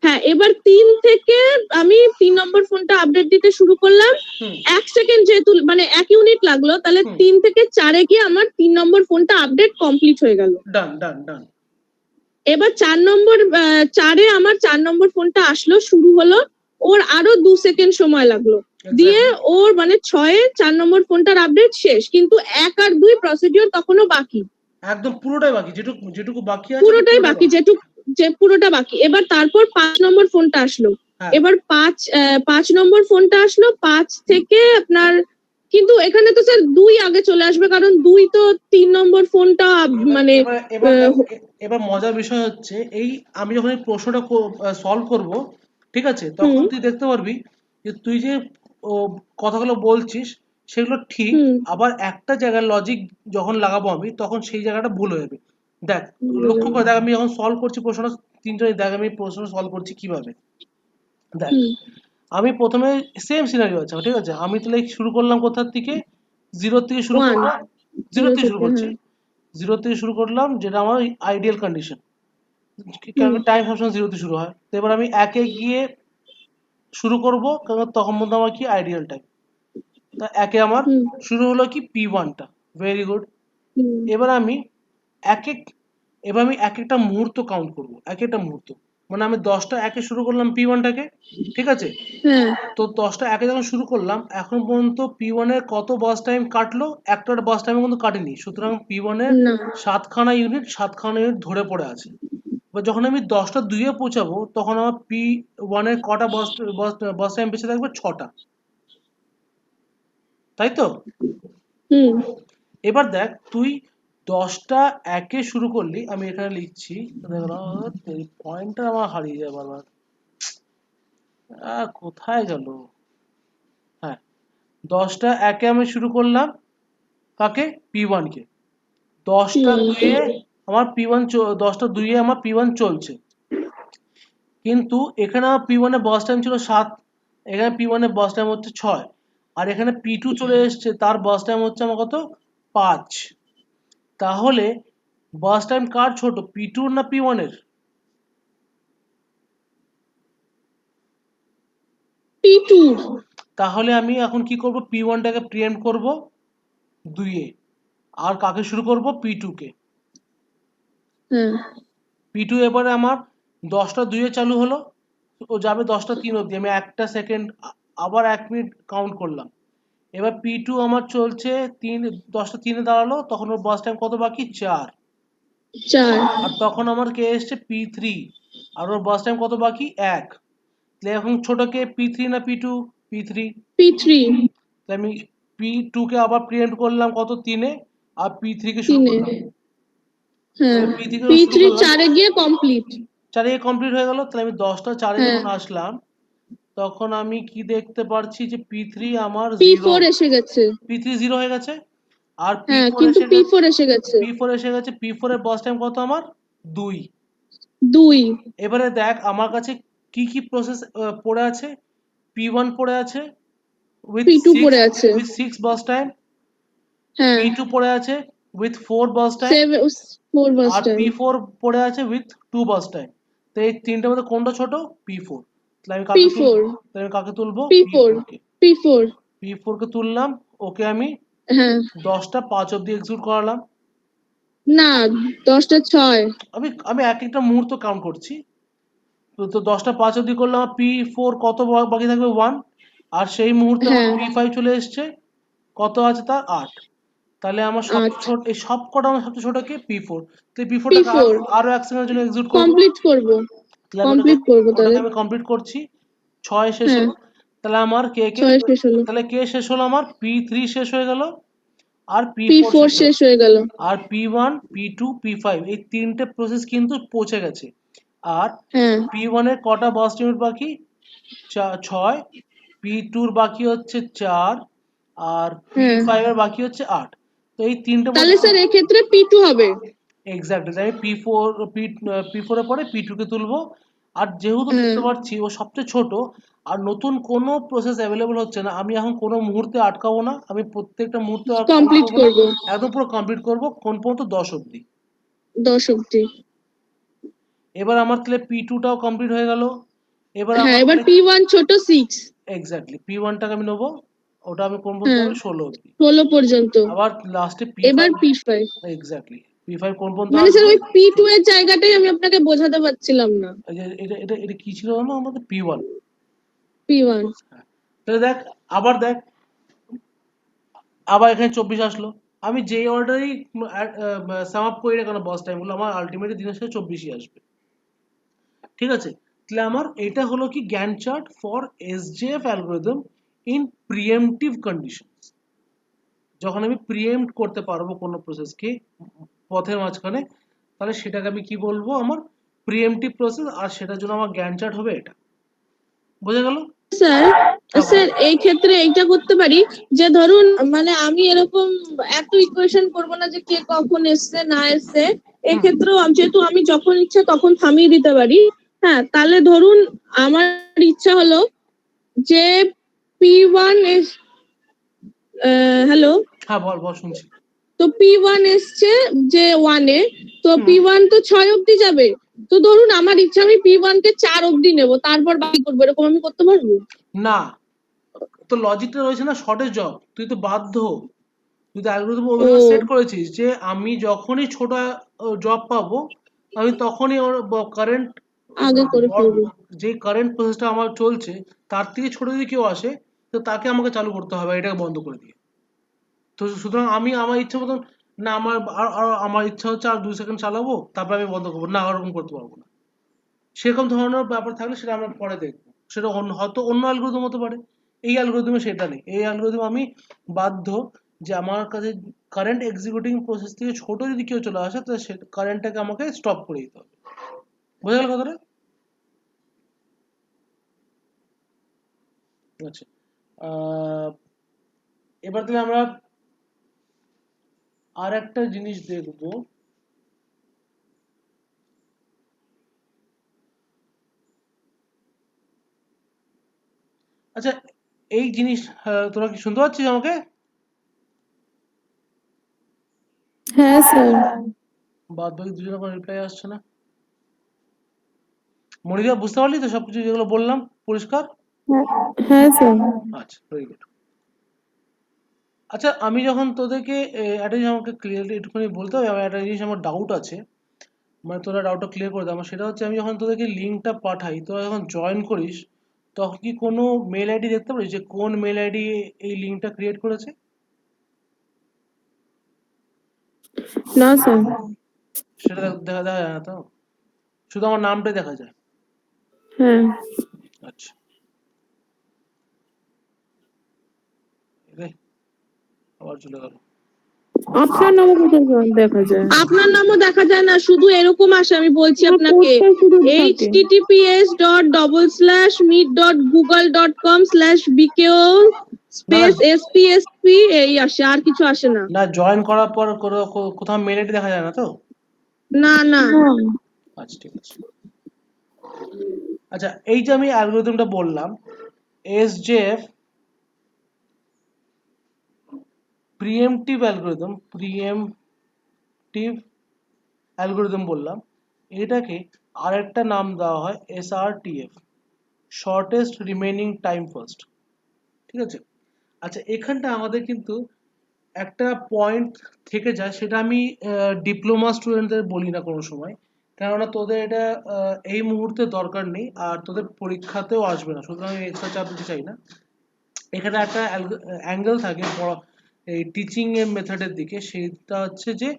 হ্যাঁ, এবার 3 থেকে আমি 3 নম্বর ফোনটা আপডেট দিতে শুরু করলাম। হুম 1 সেকেন্ড যেহেতু মানে 1 ইউনিট লাগলো, তাহলে হুম 3 থেকে 4 এ গিয়ে আমার 3 নম্বর ফোনটা আপডেট কমপ্লিট হয়ে গেল। ডান ডান ডান। এবার 4 এ আমার 4 নম্বর ফোনটা আসলো, শুরু হলো। ওর আরো 2 সেকেন্ড সময় লাগলো। দিয়ে এক্স্যাক্টলি। ওর মানে 6 এ 4 নম্বর ফোনটার আপডেট শেষ। কিন্তু 1 আর 2 প্রসিডিওর তখনও বাকি। একদম পুরোটাই বাকি, যেটুকু যেটুকু বাকি আছে তো পুরোটাই পুরোটাই বাকি, যে পুরোটা বাকি। এবার তারপর 5 নম্বর ফোনটা আসলো। হ্যাঁ। এবার 5 নম্বর ফোনটা আসলো 5 থেকে আপনার, কিন্তু এখানে তো স্যার 2 আগে চলে আসবে, কারণ 2 তো 3 নম্বর ফোনটা এবার মানে এবার এবার আহ, এবার মজার বিষয় হচ্ছে, এই আমি যখন এই প্রশ্নটা সলভ করব, ঠিক আছে, তখন হুম। তুই দেখতে পারবি যে তুই যে ও, কথাগুলো বলছিস সেগুলো ঠিক, হুম। আবার একটা জায়গায় লজিক যখন লাগাবো আমি তখন সেই জায়গাটা ভুল হয়ে যাবে। দেখ, লক্ষ্য করে দেখ, আমি যখন সলভ করছি প্রশ্নটা, তিনজনই দেখ আমি প্রশ্নটা সলভ করছি কিভাবে। দেখ, হুম। আমি প্রথমে সেম সিনারিও আছে, ঠিক আছে, আমি তাহলে শুরু করলাম কোথার থেকে, 0 থেকে শুরু 1 করলাম, 0 0 থেকে শুরু থেকে। করছি, হ্যাঁ। 0 থেকে শুরু করলাম, যেটা আমার আইডিয়াল কন্ডিশন, হুম। কারণ টাইম সবসময় 0 তে শুরু হয়। তো এবার আমি 1 এ গিয়ে শুরু করব, কারণ তখন মধ্যে আমার কি আইডিয়াল টাইম। তা 1 এ আমার হুম। শুরু হলো কি P1টা, ভেরি গুড। হুম। এবার আমি এক এক এবার আমি এক একটা মুহূর্ত কাউন্ট করব, এক একটা মুহূর্ত, মানে আমি 10টা 1 এ শুরু করলাম P1টাকে, ঠিক আছে? হ্যাঁ। তো 10টা 1 এ যখন শুরু করলাম, এখন পর্যন্ত P1 এর কত বাস টাইম কাটলো? একটার বাস টাইম কিন্তু কাটেনি, সুতরাং P1 এর না। 7খানা ইউনিট ধরে পড়ে আছে। এবার যখন আমি 10টা 2 এ পৌঁছাবো তখন আমার P1 এর কটা বাস টাইম বেঁচে থাকবে? 6টা, তাই তো? হুম। এবার দেখ, তুই 10টা 1 এ শুরু করলি, আমি এখানে লিখছি, পয়েন্টটা আমার হারিয়ে যায় বারবার, কোথায় গেল? হ্যাঁ, 10টা 1 এ আমি শুরু করলাম, কাকে? P1 কে। 10টা হুম। 2 এ আমার P1 10টা 2 এ আমার P1 চলছে, কিন্তু এখানে আমার P1 এর বাস টাইম ছিল 7, এখানে P1 এর বাস টাইম হচ্ছে 6, আর এখানে P2 চলে এসছে, তার বাস টাইম হচ্ছে আমার কত? 5। তাহলে বাস টাইম কার ছোট, P2 না P1 এর? P2। তাহলে আমি এখন কি করব, P1টাকে প্রিএম্প্ট করব 2 এ, আর কাকে শুরু করব? P2 কে। হ্যাঁ। P2 এবারে আমার 10টা 2 এ চালু হলো, ও যাবে 10টা 3 অবধি, আমি একটা সেকেন্ড আবার 1 মিনিট কাউন্ট করলাম। এবার P2 আমার চলছে 10টা 3 এ দাঁড়ালো, তখন ওর বাস টাইম কত বাকি? 4। 4। আর তখন আমার কে এসছে? P3, আর ওর বাস টাইম কত বাকি? 1। তাহলে এখন ছোট কে, P3 না P2? P3। P3। তাহলে আমি P2 কে আবার প্রিএম্প্ট করলাম কত? 3 এ, আর P3 কে শুরু 3 এ। করলাম। হ্যাঁ। তাহলে P3 কে শুরু P3 করলাম, 4 এ গিয়ে কমপ্লিট। 4 এ কমপ্লিট হয়ে গেল। তাহলে আমি 10টা 4 এ হ্যাঁ। যখন আসলাম, তখন আমি কি দেখতে পারছি যে P3 আমার 0, P4 এসে গেছে। P3 0 হয়ে গেছে, আর হ্যাঁ, P4 কিন্তু এসে গেছে, P4 এসে গেছে। P4 এসে গেছে। P4 এর বাস টাইম কত আমার? 2। 2। এবারে দেখ আমার কাছে কি কি প্রসেস পড়ে আছে। P1 পড়ে আছে উইথ P2 পড়ে আছে। 6 বাস টাইম, হ্যাঁ। P2 পড়ে আছে উইথ 4 বাস টাইম, 4 বাস আর টাইম। P4 পড়ে আছে উইথ 2 বাস টাইম। তো এই তিনটের মধ্যে কোনটা ছোট? P4। তাহলে আমি কাকে তুলবো? P4। তাহলে আমি কাকে তুলবো? P4। P4 কে। P4। P4 কে তুললাম, ওকে আমি হ্যাঁ 10টা 5 অব্দি এক্সিকিউট করালাম। না 10টা 6 আমি আমি এক একটা মুহূর্ত কাউন্ট করছি। তো 10টা 5 অব্দি করলে আমার P4 কত বাকি থাকবে 1, আর সেই মুহূর্তে আমার হ্যাঁ P5 চলে এসছে, কত আছে তার 8। তাহলে আমার 8 সবচেয়ে ছোট, এই সব কটা আমার সবচেয়ে ছোট কি P4। তো এই P4টাকে P4 আরো এক সেকেন্ডের জন্য এক্সিকিউট করবো। কমপ্লিট করব তাহলে আমি ওটাকে তাহলে। ওটাকে আমি কমপ্লিট করছি। 6 শেষ হ্যাঁ হলো। তাহলে আমার কে 6 শেষ হলো, তাহলে কে শেষ হলো, আমার P3 শেষ হয়ে গেল, আর P4 P4 শেষ হলো, শেষ হয়ে গেল। আর P1 P2 P5 এই তিনটে প্রসেস কিন্তু পৌঁছে গেছে। আর হ্যাঁ P1 এর কটা বার্স্ট ইউনিট বাকি? 6। P2 র বাকি হচ্ছে 4, আর হ্যাঁ P5 এর বাকি হচ্ছে 8। তো এই তিনটে তাহলে মধ্যে স্যার এক্ষেত্রে P2 হবে। এক্স্যাক্টলি আমি P4 এর পরে P2 কে তুলবো। আর যেহেতু হ্যাঁ দেখতে পাচ্ছি ও সবচেয়ে ছোট, আর নতুন কোনো প্রসেস অ্যাভেলেবল হচ্ছে না, আমি এখন কোনো মুহূর্তে আটকাবো না, আমি প্রত্যেকটা মুহূর্তে আর কাউন্ট কমপ্লিট করবো না, করব একদম পুরো কমপ্লিট করবো কোন পর্যন্ত 10 অব্দি। 10 অব্দি। এবার আমার তাহলে P2টাও কমপ্লিট হয়ে গেল। এবার হ্যাঁ আমার এবার তাহলে P1 ছোট 6। এক্স্যাক্টলি P1টাকে আমি নেবো, ওটা আমি কোন পর্যন্ত হ্যাঁ হবে 16 অব্দি। 16 পর্যন্ত। আবার লাস্টে এবার P5, P5, এক্স্যাক্টলি P5 কোন পর্যন্ত মানে স্যার আসবে? ওই P2 এর জায়গাটাই আমি আপনাকে বোঝাতে পারছিলাম না। এই যে এটা কি ছিল না আমাদের P1। P1 তাহলে দেখ, আবার দেখ, আবার এখানে 24 আসলো। আমি যেই অর্ডারই সাম আপ করি না কেন বস টাইমগুলো, আমার আলটিমেটলি দিনের শেষে 24ই আসবে। ঠিক আছে, তাহলে আমার এটা হলো কি Gantt chart for SJF algorithm in preemptive condition. যখন আমি প্রিএম্প্ট করতে পারবো কোনো প্রসেসকে পথের মাঝখানে, তাহলে সেটাকে আমি কি বলবো, আমার প্রিএমটিভ প্রসেস, আর সেটার জন্য আমার গ্যান্ট চার্ট হবে এটা। বোঝা গেল? স্যার, হ্যাঁ বল। স্যার এই ক্ষেত্রে এইটা করতে পারি যে ধরুন মানে আমি এরকম এত ইকুয়েশন করব না যে কে কখন এসছে না এসছে। হুম। এক্ষেত্রেও যেহেতু আমি যখন ইচ্ছা তখন থামিয়ে দিতে পারি। হ্যাঁ তাহলে ধরুন আমার ইচ্ছা হলো যে P1 এস, হ্যালো, হ্যাঁ বল বল, শুনছি। তো P1 এসছে যে 1 এ, তো হুম। P1 তো 6 অব্দি যাবে। তো ধরুন আমার ইচ্ছা আমি P1 কে 4 অব্দি নেব, তারপর বাকি করবো, এরকম আমি করতে পারবো? না, তো লজিকটা রয়েছে না শর্টেজ জব, তুই তো বাধ্য, তুই তো অ্যালগরিদম ও ওভাবে সেট করেছিস যে আমি যখনই ছোট জব পাবো, আমি তখনই ওর কারেন্ট আগে করে ফেলবো। যে কারেন্ট প্রসেসটা আমার চলছে তার থেকে ছোট যদি কেউ আসে, তো তাকে আমাকে চালু করতে হবে এটাকে বন্ধ করে দিয়ে। তো সুতরাং আমি আমার ইচ্ছা মতন, না আমার আর আমার ইচ্ছা হচ্ছে আর 2 সেকেন্ড চালাবো তারপর আমি বন্ধ করবো, না ওরকম করতে পারবো না। সেরকম ধরনের ব্যাপার থাকলে সেটা আমরা পরে দেখবো, সেটা হয়তো অন্য অ্যালগরিদম হতে পারে। এই অ্যালগরিদমে সেটা নেই, এই অ্যালগরিদম আমি বাধ্য যে আমার কাছে কারেন্ট এক্সিকিউটিং প্রসেস থেকে ছোট যদি কেউ চলে আসে, তাহলে সে কারেন্টটাকে আমাকে স্টপ করে দিতে হবে। বোঝা গেল কথাটা? আচ্ছা, এবার তাহলে আমরা আর একটা জিনিস দেখবো। আচ্ছা, এই জিনিস তোরা কি শুনতে পাচ্ছিস আমাকে? হ্যাঁ স্যার। বাদ বাকি দুজনের কোনো রিপ্লাই আসছে না। মনিকা বুঝতে পারলি তো সবকিছু যেগুলো বললাম পরিষ্কার? হ্যাঁ স্যার। আচ্ছা, ভেরি গুড। আচ্ছা, আমি যখন তোদেরকে একটা জিনিস আমাকে ক্লিয়ারলি একটুখানি বলতে হবে, আমার একটা জিনিস আমার ডাউট আছে, মানে তোরা ডাউটটা ক্লিয়ার করে দাও আমার। সেটা হচ্ছে আমি যখন তোদেরকে লিঙ্কটা পাঠাই, তোরা যখন জয়েন করিস, তখন কি কোনো মেল আইডি দেখতে পারিস যে কোন মেল আইডি এই লিঙ্কটা ক্রিয়েট করেছে? না স্যার। সেটা দেখা দেখা যায় না তো, শুধু আমার নামটাই দেখা যায়। হ্যাঁ। আচ্ছা, রে আবার চলে গেল। আপনার নামও কোথায় দেখা যায়? আপনার নামও দেখা যায় না, শুধু এরকম আসে, আমি বলছি না, আপনাকে কোডটা শুধু থাকে। https://meet.google.com/bko না না, /SPSP এই আসে, আর কিছু আসে না। না জয়েন করার পর কোথাও মেল আইডি দেখা যায় না তো? না না না। আচ্ছা, ঠিক আছে। আচ্ছা, এই যে আমি অ্যালগরিদমটা বললাম, এসজেএফ প্রিএমটিভ অ্যালগরিদম বললাম, এটাকে আরেকটা নাম দেওয়া হয় SRTF, shortest remaining time first. ঠিক আছে। আচ্ছা, এখানটা আমাদের কিন্তু একটা পয়েন্ট থেকে যায়, সেটা আমি ডিপ্লোমা স্টুডেন্টদের বলি না কোনো সময়, কেননা তোদের এটা এই মুহূর্তে দরকার নেই, আর তোদের পরীক্ষাতেও আসবে না, সুতরাং আমি এক্সট্রা চাপ দিতে চাই না। এখানে একটা অ্যাঙ্গেল থাকে এই টিচিং এর মেথডের দিকে, সেটা হচ্ছে যে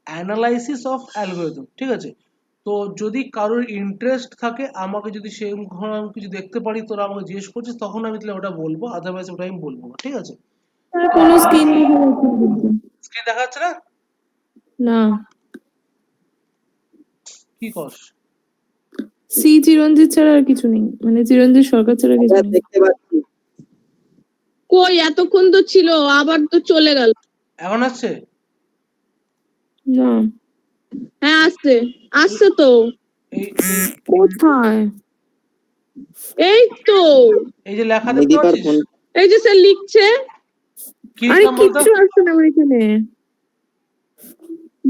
অ্যানালাইসিস অফ অ্যালগোরিদম, ঠিক আছে? তো যদি কারোর ইন্টারেস্ট থাকে, আমাকে যদি সেরকম কিছু দেখতে পারি, তোরা আমাকে জিজ্ঞেস করছিস, তখন আমি তাহলে ওটা বলবো, আদারওয়াইজ ওটা আমি বলবো না, ঠিক আছে? স্যার কোনো স্ক্রিন দেখা যাচ্ছে না কিন্তু। স্ক্রিন দেখা যাচ্ছে না? না, কি কস? সি চিরঞ্জিত ছাড়া আর কিছু নেই, মানে চিরঞ্জিত সরকার ছাড়া কিছু স্যার নেই। দেখতে পাচ্ছি। কই এতক্ষণ তো ছিল, আবার তো চলে গেল। এখন আসছে? না, হ্যাঁ আসছে, আসছে তো। এই কোথায়? এই তো, এই যে লেখা দেখতে নিধিপার পাচ্ছিস? ফোন। এই যে স্যার লিখছে, কি আরে লিখলাম বলতো? কিচ্ছু আসছে না আমার এখানে।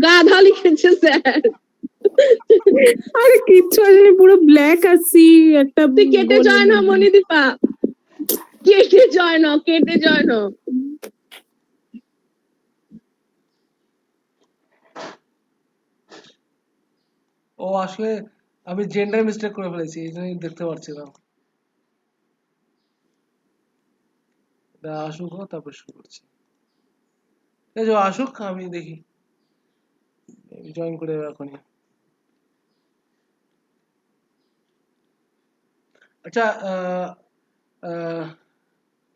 গাধা লিখেছে স্যার। আরে কিচ্ছু আসেনি, পুরো ব্ল্যাক আর সি একটা তুই কেটে গোল জয় না মনিদীপা, কেটে জয় না। ও আসলে আমি জেন্ডার মিস্টেক করে ফেলেছি, এই জন্যই দেখতে পাচ্ছিলাম। আসুক ও, তারপর শুরু করছি। এই যে আসুক, আমি দেখি জয়েন করে দেবো এখনই। আচ্ছা, আহ,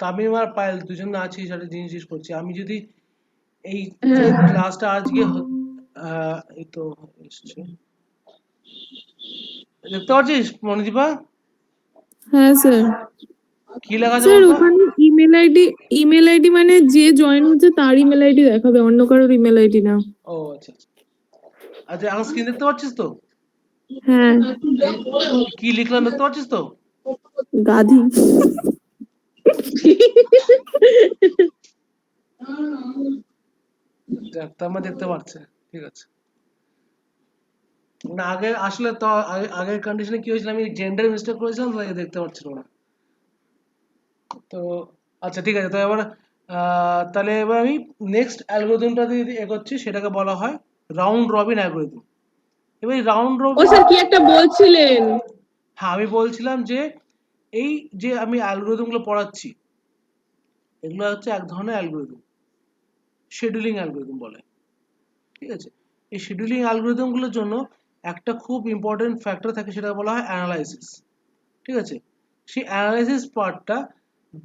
তামিম আর পায়েল দুজন আছিস, একটা জিনিস জিজ্ঞেস করছি। আমি যদি এই যে ক্লাসটা আজকে এই তো এসছে, দেখতে পাচ্ছিস মনিদীপা? হ্যাঁ স্যার। কি লেখা আছে স্যার বলতো? ওখানে ইমেল আইডি মানে যে জয়েন হচ্ছে তার ইমেল আইডি দেখাবে, অন্য কারোর ইমেল আইডি না। ও আচ্ছা আচ্ছা। আচ্ছা, এখন স্ক্রিন দেখতে পাচ্ছিস তো? হ্যাঁ। কি লিখলাম দেখতে পাচ্ছিস তো? গাধি। যাক, তার মানে দেখতে পাচ্ছে, ঠিক আছে। না, আগে আসলে তো আগের কন্ডিশনে কি হয়েছিল, আমি জেন্ডার মিস্টেক করেছিলাম, তাই দেখতে পাচ্ছিল না। তো আচ্ছা, ঠিক আছে। তো এবার তাহলে এবার আমি নেক্সট অ্যালগোরিদমটা দিয়ে এগোচ্ছি, সেটাকে বলা হয় রাউন্ড রবিন অ্যালগোরিদম। এবার রাউন্ড ও রবিন, স্যার কি একটা বলছিলেন? হ্যাঁ আমি বলছিলাম যে এই যে আমি অ্যালগোরিদম গুলো পড়াচ্ছি, এগুলো হচ্ছে এক ধরনের অ্যালগোরিদম, শিডিউলিং অ্যালগোরিদম বলে, ঠিক আছে? এই শিডিউলিং অ্যালগোরিদম গুলোর জন্য একটা খুব ইম্পর্টেন্ট ফ্যাক্টর থাকে, সেটা বলা হয় অ্যানালাইসিস, ঠিক আছে? সেই অ্যানালাইসিস পার্টটা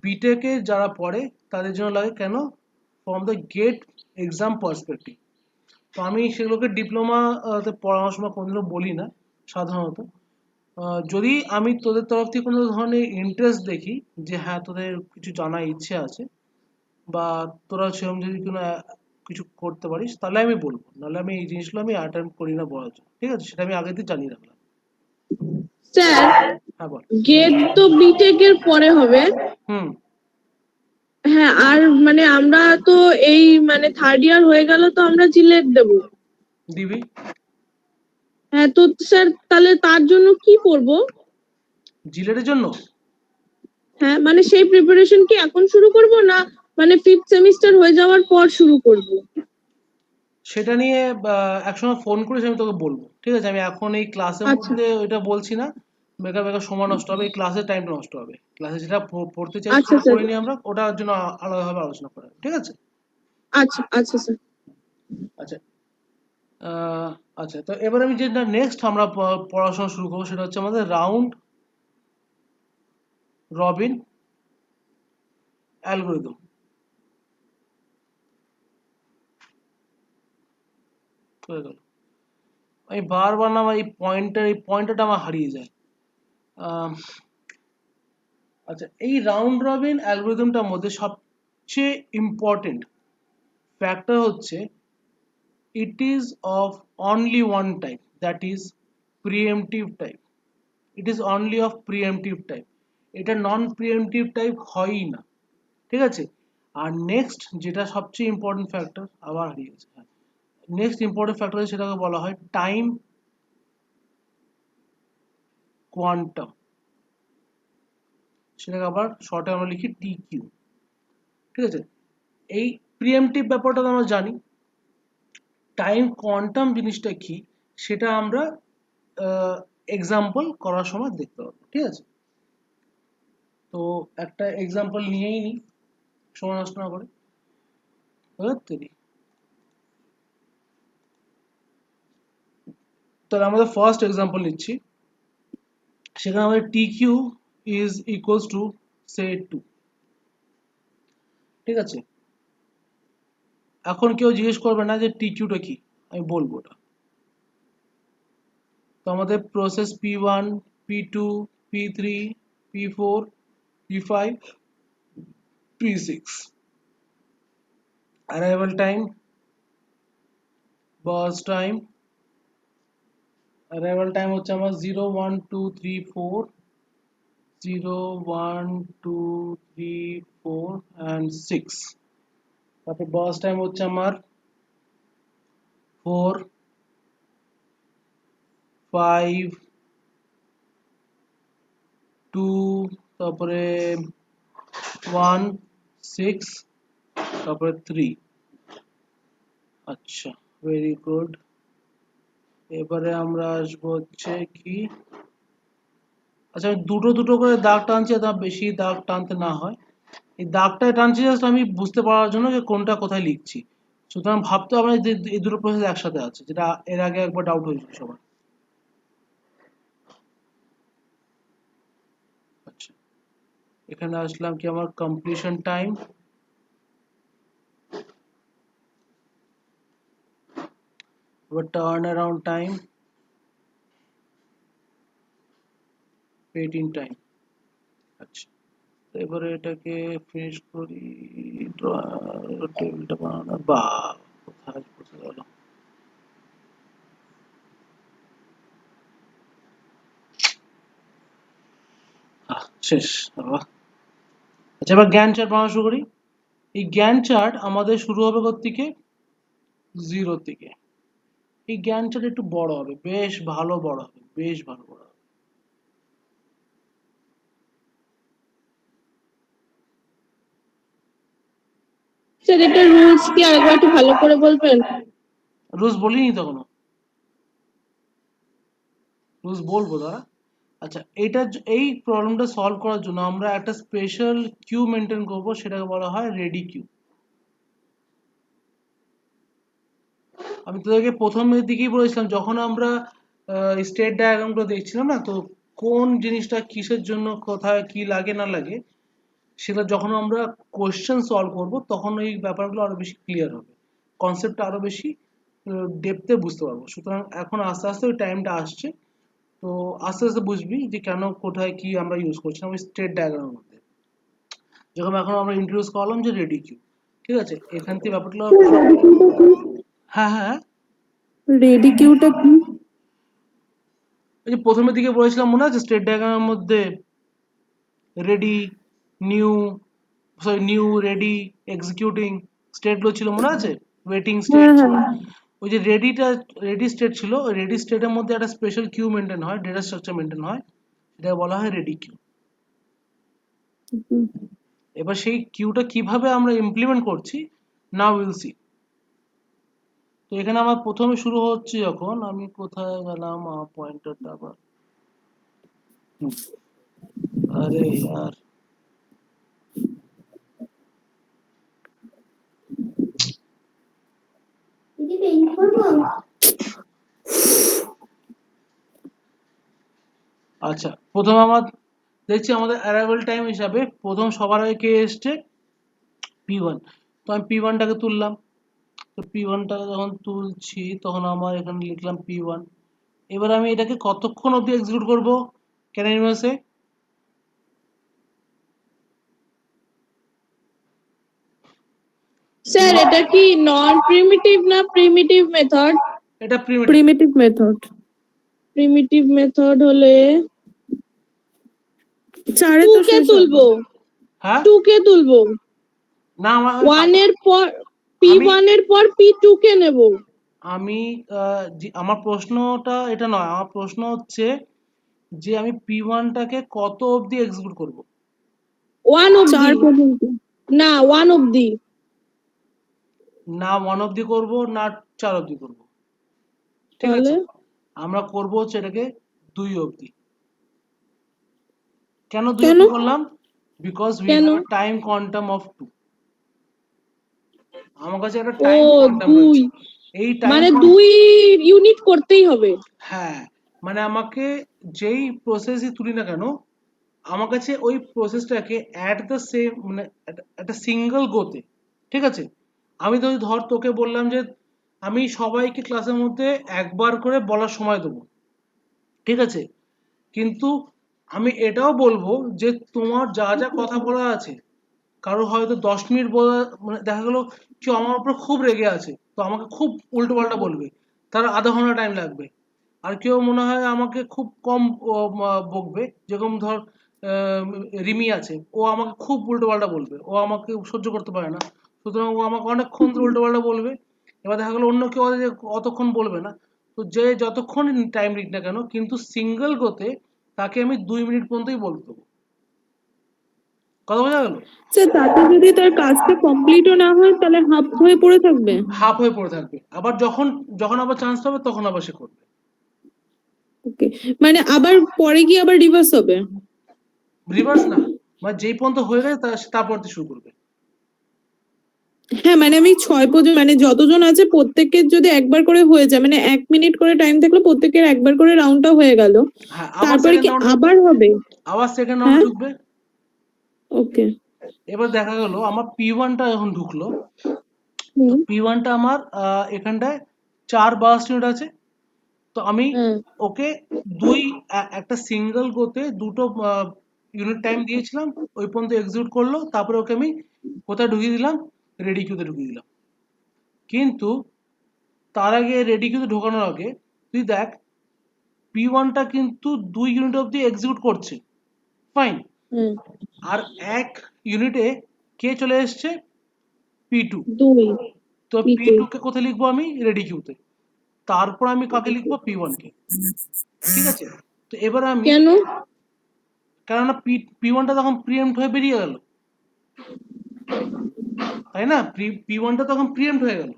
বিটেকে যারা পড়ে তাদের জন্য লাগে, কেন? From the GATE exam perspective. তো আমি সেগুলোকে ডিপ্লোমা তে পড়ানোর সময় কোনোদিনও বলি না সাধারণত। যদি আমি তোদের তরফ থেকে কোনো ধরনের ইন্টারেস্ট দেখি, যে হ্যাঁ তোদের কিছু জানার ইচ্ছে আছে, বা তোরা সেরকম যদি কোনো কিছু করতে পারিস, তাহলে আমি বলবো, নাহলে আমি এই জিনিসগুলো আমি অ্যাটেম্প করি না বলার জন্য, ঠিক আছে? সেটা আমি আগে থেকে জানিয়ে রাখলাম। স্যার হ্যাঁ বল। গেট তো বিটেক এর পরে হবে। হুম। হ্যাঁ, আর মানে আমরা তো এই মানে থার্ড ইয়ার হয়ে গেল, তো আমরা জিলেট দেবো। দিবি। হ্যাঁ তো স্যার তাহলে তার জন্য কি পড়বো? জিলেটের জন্য হ্যাঁ মানে সেই প্রিপারেশন কি এখন শুরু করব, না মানে ফিফথ সেমিস্টার হয়ে যাওয়ার পর শুরু করব? সেটা নিয়ে একসময় ফোন করিস, আমি তোকে বলবো, ঠিক আছে? আমি এখন এই ক্লাসের আচ্ছা মধ্যে ওইটা বলছি না, বেকার বেকার সময় নষ্ট হবে, এই ক্লাসের টাইমটা নষ্ট হবে। ক্লাসে যেটা পড়তে চাইছি আচ্ছা সেটা স্যার, পড়ে নিই আমরা, ওটার জন্য আলাদাভাবে আলোচনা করা হবে, ঠিক আছে? আচ্ছা আচ্ছা স্যার। আচ্ছা, আহ, আচ্ছা, তো এবার আমি যেটা নেক্সট আমরা পড়াশোনা শুরু করবো, সেটা হচ্ছে আমাদের রাউন্ড রবিন অ্যালগোরিদম। হয়ে গেল। আমি বারবার না, আমার এই পয়েন্টারটা আমার হারিয়ে যায়। আহ, আচ্ছা, এই রাউন্ড রবিন অ্যালগোরিদমটার মধ্যে সবচেয়ে ইম্পর্টেন্ট ফ্যাক্টর হচ্ছে it is of only one type, that is preemptive type. It is only of preemptive type. এটা নন প্রিএমটিভ টাইপ হয়ই না, ঠিক আছে? আর নেক্সট যেটা সবচেয়ে ইম্পর্টেন্ট ফ্যাক্টর, আবার হারিয়ে গেছে, হ্যাঁ, নেক্সট ইম্পর্টেন্ট ফ্যাক্টর সেটাকে বলা হয় টাইম কোয়ান্টাম, সেটাকে আবার শর্টে আমরা লিখি টি কিউ, ঠিক আছে? এই প্রিএমটিভ ব্যাপারটা তো আমরা জানি, টাইম কোয়ান্টাম জিনিসটা কি সেটা আমরা এক্সাম্পল করার সময় দেখতে পাবো, ঠিক আছে? তো একটা এক্সাম্পল নিয়েই নিই সময় নষ্ট না করে। তাহলে আমাদের ফার্স্ট এক্সাম্পল নিচ্ছি, সেখানে আমাদের T Q is equals to say 2, ঠিক আছে? এখন কেউ জিজ্ঞেস করবে না যে টি কিউটা কি, আমি বলবো ওটা। তো আমাদের process P1, P2, P3, P4, P5, P6, arrival time, burst time, arrival time হচ্ছে আমার 0, 1, 2, 3, 4, 0, 1, 2, 3, 4 and 6। তারপর burst time হচ্ছে আমার 4, 5, 2, তারপরে 1, 6, তারপরে 3। আচ্ছা, ভেরি গুড। এবারে আমরা আসবো হচ্ছে কি, আচ্ছা আমি দুটো দুটো করে দাগ টানছি, যাতে বেশি দাগ টানতে না হয়। এই দাগটা টানছি জাস্ট আমি বুঝতে পারার জন্য যে কোনটা কোথায় লিখছি, সুতরাং ভাবতে হবে না যে এই দুটো প্রসেস একসাথে আছে, যেটা এর আগে একবার ডাউট হয়েছিল সবার। আচ্ছা, এখানে আসলাম কি আমার কমপ্লিশন টাইম, এবার turn around time, waiting time. আচ্ছা, তো এবারে এটাকে ফিনিশ করি, টেবিলটা বানানো, বা কোথায় বসে গেল। শেষ। আচ্ছা, এবার জ্ঞান চার্ট বানানো শুরু করি। এই জ্ঞান চার্ট আমাদের শুরু হবে কোত্থেকে, 0 থেকে। এই জ্ঞান চার্ট একটু বড় হবে, বেশ ভালো বড় হবে, বেশ ভালো বড় হবে। স্যার এটা রুলস কি আরেকবার একটু ভালো করে বলবেন? রুলস বলিনি তখনও, রুলস বলবো দাঁড়া। আচ্ছা, এই প্রবলেমটা সলভ করার জন্য আমরা একটা স্পেশাল কিউ মেনটেন করব, সেটাকে বলা হয় রেডি কিউ। আমি তোদেরকে প্রথমের দিকেই বলেছিলাম, যখন আমরা স্টেট ডায়াগ্রামগুলো দেখছিলাম না, তো কোন জিনিসটা কিসের জন্য কোথায় কি লাগে না লাগে, সেটা যখন আমরা কোয়েশ্চেন সলভ করব তখন এই ব্যাপারগুলো আরো বেশি ক্লিয়ার হবে, কনসেপ্টটা আরো বেশি ডেপথে বুঝতে পারবো। সুতরাং এখন আস্তে আস্তে ওই টাইমটা আসছে, তো আস্তে আস্তে বুঝবি যে কেন কোথায় কি আমরা ইউজ করছিলাম ওই স্টেট ডায়াগ্রামের মধ্যে। যেরকম এখন আমরা ইন্ট্রোডিউস করলাম যে রেডি কিউ, ঠিক আছে? এখান থেকে ব্যাপারগুলো হ্যাঁ হ্যাঁ, রেডি কিউটা কি? এই যে প্রথমের দিকে বলেছিলাম মনে আছে, স্টেট ডায়াগ্রামের মধ্যে ready, new, sorry new, ready, executing স্টেটগুলো ছিল, মনে আছে? ওয়েটিং স্টেট হ্যাঁ ছিল। হ্যাঁ। ওই যে রেডি স্টেট ছিল, ওই রেডি স্টেটের মধ্যে একটা স্পেশাল কিউ মেনটেন হয়, ডেটা স্ট্রাকচার মেনটেন হয়, সেটাকে বলা হয় রেডি কিউ। এবার সেই কিউটা কিভাবে আমরা ইমপ্লিমেন্ট করছি, নাও উইল সি। তো এখানে আমার প্রথমে শুরু হচ্ছে, যখন আমি কোথায় গেলাম পয়েন্টারটা আবার, আরে यार, আচ্ছা প্রথম আমার দেখছি আমাদের অ্যারাইভাল টাইম হিসাবে প্রথম সবার আগে কে এসছে, P1। তো আমি P1টাকে তুললাম। তো P1টাকে যখন তুলছি তখন আমার এখানে লিখলাম P1। এবার আমি এটাকে কতক্ষণ অবধি এক্সিকিউট করব, ক্যান এনিওয়ান সে? স্যার এটা কি নন প্রিমিটিভ না প্রিমিটিভ মেথড? এটা primitive. Primitive method. Primitive method হলে 4 2 তো কে শেষ হবে। তুলবো, হ্যাঁ 2 কে তুলবো, না, আমার 1 এর পর আমি P1 এর পর P2 কে নেব। আমি আমার প্রশ্নটা এটা নয়, আমার প্রশ্ন হচ্ছে যে আমি P1টাকে কত অবধি এক্সিকিউট করব। 1 অবধি 4 পর্যন্ত। না, 1 অবধি। না 1 অবধি করব না 4 অবধি করব, ঠিক তাহলে আছে? আমরা করব হচ্ছে এটাকে 2 অবধি। কেন 2 কেন? অবধি করলাম? Because we can? Have a time quantum of 2। আমার কাছে একটা ও টাইম কোয়ান্টাম 2, রয়েছে। এই টাইম মানে 2 ইউনিট করতেই হবে। হ্যাঁ, মানে আমাকে যেই প্রসেসই তুলি না কেন, আমার কাছে ওই প্রসেসটাকে অ্যাট দ্য সেম মানে একটা সিঙ্গেল গোতে, ঠিক আছে? আমি তো ধর তোকে বললাম যে আমি সবাইকে ক্লাসের মধ্যে একবার করে বলার সময় দেবো, ঠিক আছে? কিন্তু আমি এটাও বলবো যে তোমার যা যা কথা বলা আছে, কারো হয়তো 10 মিনিট বলা, মানে দেখা গেলো কেউ আমার উপর খুব রেগে আছে, তো আমাকে খুব উল্টো পাল্টা বলবে, তার আধা ঘন্টা টাইম লাগবে। আর কেউ মনে হয় আমাকে খুব কম বকবে, যেরকম ধর আহ, রিমি আছে, ও আমাকে খুব উল্টো পাল্টা বলবে, ও আমাকে সহ্য করতে পারে না, সুতরাং ও আমাকে অনেকক্ষণ ধরে উল্টো পাল্টা বলবে। এবার দেখা গেলো অন্য কেউ আছে যে অতক্ষণ বলবে না, তো যে যতক্ষণ টাইম নিক না কেন, কিন্তু সিঙ্গেল গোতে তাকে আমি 2 মিনিট পর্যন্তই বলতে দেবো। কথা বোঝা গেল? স্যার তাতে যদি তার কাজটা কমপ্লিটও না হয় তাহলে হাফ হয়ে পড়ে থাকবে? হাফ হয়ে পড়ে থাকবে, আবার যখন যখন আবার চান্স পাবে তখন আবার সে করবে। ওকে, মানে আবার পরে গিয়ে আবার রিভার্স হবে? রিভার্স না, মানে যেই পর্যন্ত হয়ে গেছে তারপর দিয়ে শুরু করবে। হ্যাঁ, মানে আমি 6 পর্যন্ত, মানে যতজন আছে প্রত্যেকের যদি একবার করে হয়ে যায়, মানে 1 মিনিট করে টাইম থাকলে প্রত্যেকের একবার করে রাউন্ডটা হয়ে গেল, হ্যাঁ, আবার তারপরে সেকেন্ড কি রাউন্ড ঢুকবে, আবার হবে? আবার সেকেন্ড রাউন্ড হ্যাঁ, ঢুকবে। ওকে। এবার দেখা গেল আমার P1টা যখন ঢুকলো, তো হুম, P1টা আমার এখানটায় 4 বার্স্ট ইউনিট আছে, তো আমি হ্যাঁ, ওকে একটা সিঙ্গেল গোতে 2টো ইউনিট টাইম দিয়েছিলাম, ওই পর্যন্ত এক্সিকিউট করলো, তারপরে ওকে আমি কোথায় ঢুকিয়ে দিলাম, রেডি কিউতে ঢুকিয়ে দিলাম। কিন্তু তার আগে রেডি কিউতে ঢোকানোর আগে তুই দেখ, P1টা কিন্তু 2 ইউনিট অব্দি এক্সিকিউট করছে, ফাইন। হুম, আর 1 ইউনিটে কে চলে এসছে? P2। 2 তো P2। P2 কে কোথায় লিখবো আমি? রেডি কিউতে। তারপর আমি কাকে লিখবো? P1 কে, ঠিক আছে? তো এবার আমি, কেন? কেননা P1টা তখন প্রিএম্প্ট হয়ে বেরিয়ে গেল, তাই না? P1টা তখন প্রিএম্প্ট হয়ে গেল,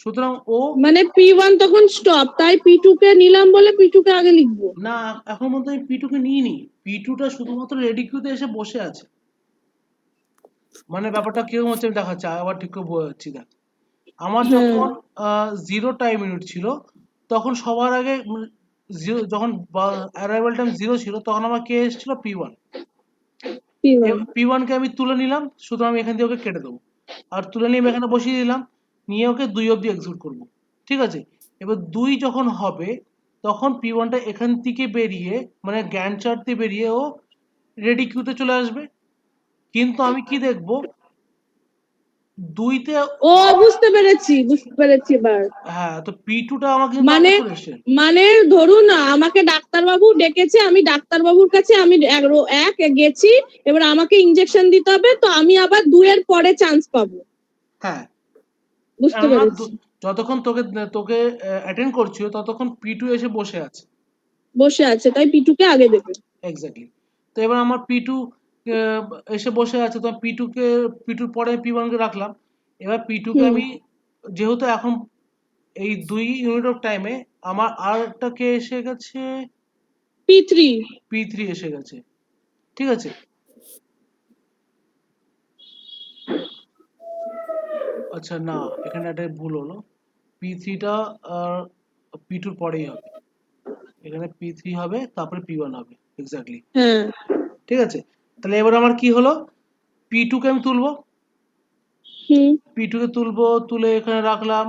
সুতরাং ও মানে P1 তখন স্টপ, তাই P2 কে নিলাম বলে P2 কে আগে লিখবো। না, এখন পর্যন্ত আমি P2 কে নিইনি। P2টা শুধুমাত্র রেডি কিউতে এসে বসে আছে। মানে ব্যাপারটা কিরকম হচ্ছে আমি দেখাচ্ছি, আবার ঠিক করে বোঝাচ্ছি দেখ। আমার হ্যাঁ, যখন 0 টাইম ইউনিট ছিল, তখন সবার আগে যখন অ্যারাইভাল টাইম 0 ছিল, তখন আমার কে এসেছিল? P1। P1। P1 কে আমি তুলে নিলাম, সুতরাং আমি এখান দিয়ে ওকে কেটে দেবো, আর তুলে নিয়ে আমি এখানে বসিয়ে দিলাম, নিয়ে ওকে 2 অব্দি এক্সিকিউট করবো, ঠিক আছে? এবার 2 যখন হবে, তখন P1টা এখান থেকে বেরিয়ে, মানে গ্যান্ট চার্ট দিয়ে বেরিয়ে ও রেডি কিউতে চলে আসবে। কিন্তু আমি কি দেখবো? 2তে, ও বুঝতে পেরেছি, বুঝতে পেরেছি এবার। হ্যাঁ, তো P2টা আমার কিন্তু আগে মানে চলে এসছে। মানে ধরুন আমাকে ডাক্তারবাবু ডেকেছে, আমি ডাক্তারবাবুর কাছে আমি এক গেছি, এবার আমাকে ইনজেকশন দিতে হবে, তো আমি আবার 2 এর পরে চান্স পাবো। হ্যাঁ, বুঝতে কেননা পেরেছি। যতক্ষণ তোকে তোকে অ্যাটেন্ড করছিল, ততক্ষণ P2 এসে বসে আছে। বসে আছে, তাই P2 কে আগে দেবে। এক্স্যাক্টলি। তো এবার আমার P2 এসে বসে আছে, তো P2 পরে P1 কে রাখলাম। এবার P2 কে হুম, আমি, যেহেতু এখন এই 2 ইউনিট অফ টাইমে আমার আর একটা কে এসে গেছে, P3। P3 এসে গেছে, ঠিক আছে? আচ্ছা না, এখানে একটা ভুল হলো, P3টা P2 পরেই হবে, এখানে P3 হবে, তারপরে P1 হবে, এক্স্যাক্টলি, হ্যাঁ, ঠিক আছে? তাহলে এবার আমার কি হলো? P2 কে আমি তুলবো, হুম, P2 কে তুলবো, তুলে এখানে রাখলাম,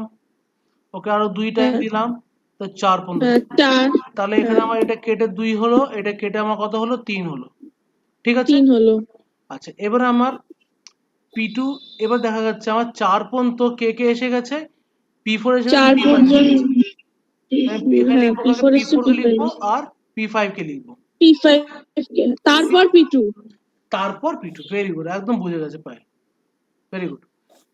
ওকে আরো 2 টাইম হ্যাঁ, দিলাম, তো 4 পর্যন্ত হ্যাঁ, দিলাম। 4। তাহলে এখানে হ্যাঁ, আমার এটা কেটে 2 হলো, এটা কেটে আমার কত হলো? 3 হলো, ঠিক আছে? 3 হলো। আচ্ছা, এবার আমার P2, এবার দেখা যাচ্ছে আমার 4 পর্যন্ত কে কে এসে গেছে? P4 এসে গেছে, 4 P5 এসে পর্যন্ত। গেছে। আমি এখানে হ্যাঁ, লিখবো কাকে? P4 এসছে, P4 কে P5 লিখবো, এসছে। আর P5 কে লিখবো। P5 কে, তারপর P2। তারপর P2, ভেরি গুড, একদম বুঝে গেছে প্রায়, ভেরি গুড।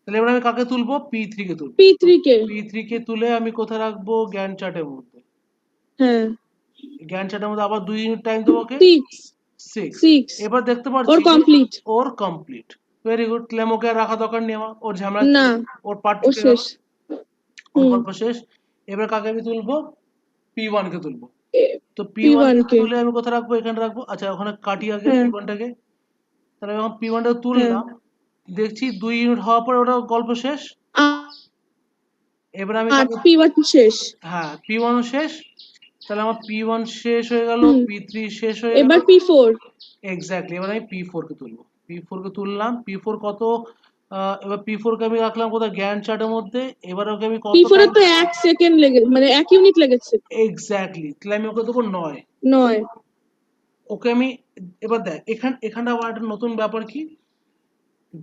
তাহলে এবার আমি কাকে তুলবো? P3 কে তুলবো। তো P3 কে। P3 কে তুলে আমি কোথায় রাখবো? জ্ঞান চার্টের মধ্যে। হ্যাঁ, জ্ঞান চার্টের মধ্যে আবার 2 ইউনিট টাইম দেবো ওকে, 6। 6। 6 এবার দেখতে ওর পাচ্ছি যে কমপ্লিট। ওর কমপ্লিট, ভেরি গুড। তাহলে ওকে আর রাখা দরকার নেই আমার, ওর ঝামেলা না ওর পার্ট ও চুকে গেল, শেষ। ওর হুম। গল্প শেষ। এবার কাকে আমি তুলবো? P1 কে তুলবো। তো P1 P1 কে কে। তুলে আমি কোথায় রাখবো? এখানে রাখবো। আচ্ছা ওখানে কাটি আগে হ্যাঁ P1 টাকে। তাহলে যখন P1 টাকে হ্যাঁ। তুললাম, দেখছি 2 ইউনিট হওয়ার পরে ওটা গল্প শেষ। এবার আমি 8 কাকে, P1 শেষ। হ্যাঁ P1 ও শেষ। তাহলে আমার P1 শেষ হয়ে গেল, হুম। P3 শেষ হয়ে গেল। এবার P4। এক্স্যাক্টলি, এবার আমি P4 কে তুলবো। P4 কে তুললাম। P4 কত? এবার P4 কে আমি রাখলাম কোথায়? গ্যান্ট চার্টের মধ্যে। এবার ওকে আমি কত P4 এ টাইম? তো 1 সেকেন্ড লেগে মানে 1 ইউনিট লেগেছে। এক্স্যাক্টলি, তাহলে আমি ওকে দেবো 9। 9। ওকে আমি, এবার দেখ এখানটা আবার একটা নতুন ব্যাপার কি,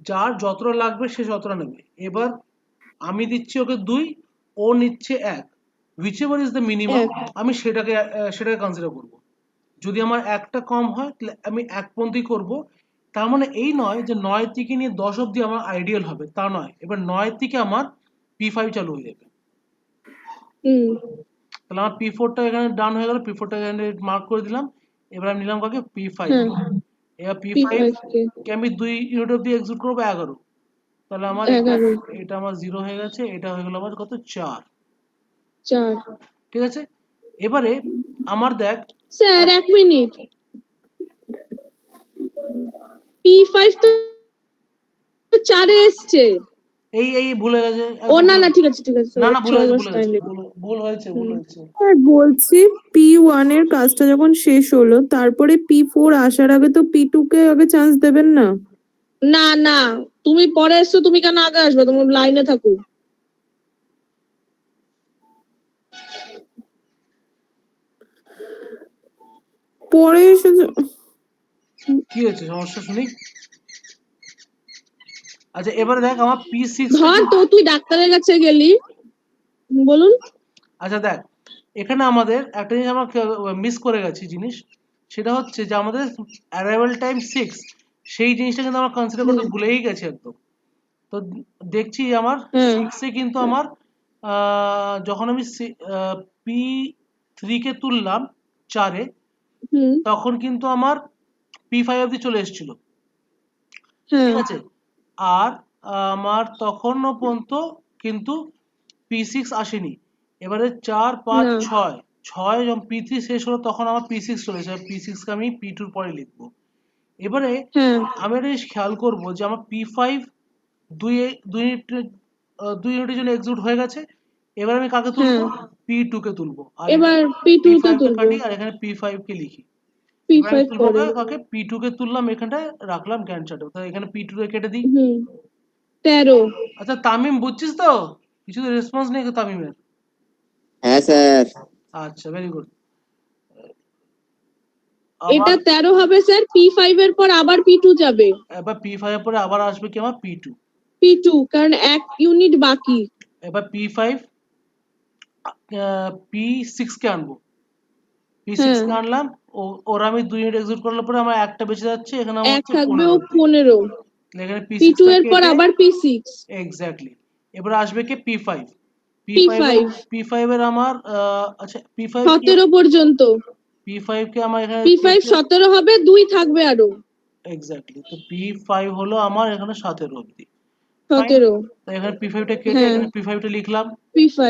যার যতটা লাগবে সে যতটা নেবে। এবার আমি দিচ্ছি ওকে 2, ও নিচ্ছে 1, which ever is the minimum, 1। আমি সেটাকে কনসিডার করব। যদি আমার একটা কম হয় তাহলে আমি 1 পর্যন্তই করব। তার মানে এই নয় যে 9 থেকে নিয়ে 10 অবধি আমার আইডিয়াল হবে, তা নয়। এবার 9 থেকে আমার P5 চালু হয়ে যাবে। হুম। তাহলে আমার P4 টা এখানে ডান হয়ে গেল, P4 টা এখানে মার্ক করে দিলাম। এবার আমি নিলাম কাকে? P5 হ্যাঁ কে। এবার P5 P5 কে। কে আমি 2 ইউনিট অবধি এক্সিকিউট করবো 11। তাহলে আমার এটা 11। এটা আমার 0 হয়ে গেছে, এটা হয়ে গেল আমার কত? 4। 4। ঠিক আছে। এবারে আমার দেখ, স্যার 1 মিনিট। P5 তো 4 এ এসছে। এই ভুলে গেছে ও একদম না ভুলে না, গেছে। ঠিক আছে ঠিক আছে, না সরি না, ভুলে সরি গেছে বাস ভুলে গেছে, টাইম। ভুল হয়েছে ভুল হুম। হয়েছে। আর বলছি P1 এর কাজটা যখন শেষ হলো তারপরে P4 আসার আগে তো P2 কে আগে চান্স দেবেন না? না না, তুমি পরে এসছো, তুমি কেন আগে আসবে? তুমি লাইনে থাকো। পরে এসে কি হয়েছে সমস্যা শুনি। আচ্ছা এবারে দেখ আমার P6 টা ধর তো তুই ডাক্তারের কাছে গেলি। বলুন। আচ্ছা দেখ, এখানে আমাদের একটা জিনিস আমরা মিস করে গেছি জিনিস, সেটা হচ্ছে যে আমাদের অ্যারাইভাল টাইম 6, সেই জিনিসটা কিন্তু আমরা কনসিডার করতে ভুলেই গেছি একদম। তো দেখছি আমার হ্যাঁ 6 এ কিন্তু আমার যখন আমি P3 কে তুললাম 4-এ, হুম। তখন কিন্তু আমার P5 অবধি চলে এসেছিল। হ্যাঁ ঠিক আছে। আর আমার তখনও পর্যন্ত কিন্তু P6 আসেনি। এবারে 4, 5, না 6, 6 যখন P3 শেষ হলো তখন আমার P6 চলে এসেছে। P6 কে আমি P2 র পরে লিখবো। এবারে হ্যাঁ আমি একটা জিনিস খেয়াল করবো যে আমার P5 দুই ইউনিটের জন্য এক্সিকিউট হয়ে গেছে। এবার আমি কাকে হ্যাঁ তুলবো? P2 কে তুলবো। আর এবার এখানে P2 কে P5 কে তুলবো। কাটি আর এখানে P5 কে লিখি। এবার P5 আমি তুলবো পরে। কাকে? P2 কে তুললাম, এখানটায় রাখলাম গ্যান্ট চার্টে। তাহলে এখানে P2 কে কেটে দিই। হুম। 13। আচ্ছা তামিম বুঝছিস তো? কিছু তো রেসপন্স নেই তামিমের। হ্যাঁ স্যার। আচ্ছা ভেরি গুড। এটা আবার 13 হবে স্যার, P5 এর পর আবার P2 যাবে। এবার P5 এর পরে আবার আসবে কি আমার P2। P2 কারণ 1 ইউনিট বাকি। এবার P5 P6 কে আনবো। P6 হ্যাঁ কে আনলাম, ওরা আমি 2 ইউনিট এক্সিকিউট করলে পরে আমার একটা বেঁচে যাচ্ছে, এখানে আমার 1 হচ্ছে থাকবে 15 ও অবধি। 15। তাহলে এখানে P6 P2 টা এর পর কেটে, আবার P6। এক্স্যাক্টলি। এবার আসবে কি P5। P5 P5 এর আমার আচ্ছা P5 কি, 17 পর্যন্ত। P5 কে আমার এখানে P5 17 হবে, 2 থাকবে আরো। এক্স্যাক্টলি। তো P5 হলো আমার এখানে 17 অবধি। ফাইন। 17। তো এখানে P5 টা কেটে হ্যাঁ এখানে P5 টা লিখলাম। P5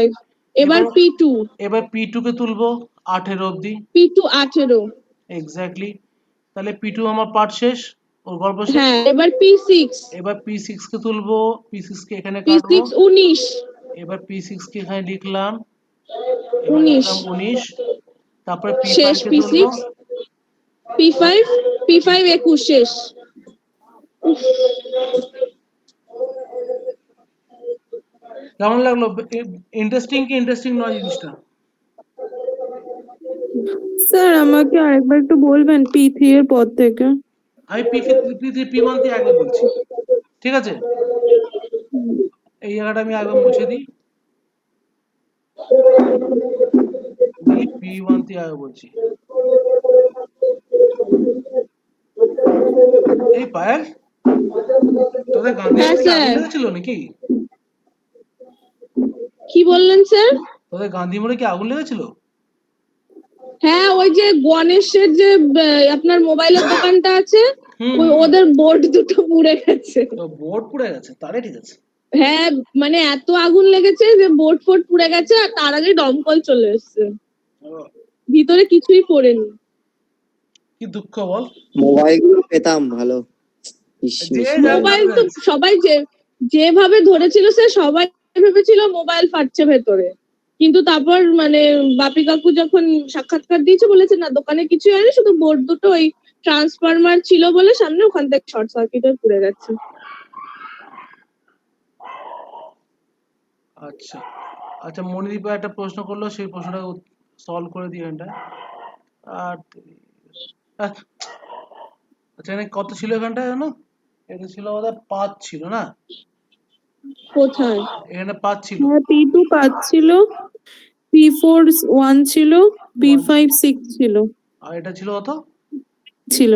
এবার এবার P2। এবার P2 কে তুলবো 18 অবধি। P2 18। এক্স্যাক্টলি। তাহলে P2 আমার পার্ট শেষ, ওর গল্প শেষ। হ্যাঁ এবার P6। এবার P6 কে তুলবো, P6 কে এখানে P6 কাটবো। 19। এবার P6 কে এখানে লিখলাম, এবার 19 লিখলাম 19। তারপরে P5 শেষ কে P6। তুলবো। P5 P5 21 শেষ। কেমন লাগলো? ইন্টারেস্টিং কি ইন্টারেস্টিং নয় জিনিসটা? স্যার আমাকে আরেকবার একটু বলবেন P3 এর পর থেকে? আমি P1 দিয়ে একবার বলছি, ঠিক আছে? এই জায়গাটা আমি একবার মুছে দিই, বলি P1 দিয়ে আগে বলছি। এই পায়েল, তোদের গান্ধী হ্যাঁ মোড়ে কি আগুন স্যার। লেগেছিল নাকি? কি বললেন স্যার? তোদের গান্ধী মোড়ে কি আগুন লেগেছিল? হ্যাঁ ওই যে গণেশের যে আপনার মোবাইলের দোকানটা আছে, ওদের বোর্ড দুটো পুড়ে গেছে। বোর্ড পুড়ে গেছে, তাহলে ঠিক আছে। হ্যাঁ মানে এত আগুন লেগেছে যে বোর্ড ফোর্ড পুড়ে গেছে, আর তার আগে দমকল চলে এসেছে, ভিতরে কিছুই পড়েনি। কি দুঃখ বল। মোবাইল গুলো পেতাম ভালো। ইস, যে মিস যা করে। মোবাইল ভালো তো জানিস। সবাই যেভাবে ধরেছিল সে সবাই ভেবেছিল মোবাইল ফাটছে ভেতরে, কিন্তু তারপর মানে বাপি কাকু যখন সাক্ষাৎকার দিয়েছে বলেছে না দোকানে কিছু হয়নি, শুধু বোর্ড দুটো ওই ট্রান্সফরমার ছিল বলে সামনে ওখান থেকে শর্ট সার্কিটে পুড়ে গেছে। আচ্ছা আচ্ছা, মণিদীপা একটা প্রশ্ন করলো, সেই প্রশ্নটা সলভ করে দিই এখানটা। আর আহ, আচ্ছা এখানে কত ছিল এখানটায় জানো? এটা ছিল আমাদের 5 ছিল না? কোথায়? এখানে 5 ছিল। হ্যাঁ, P2 5 ছিল, P4 1 ছিল, P5 6 ছিল আর এটা ছিল কত? ছিল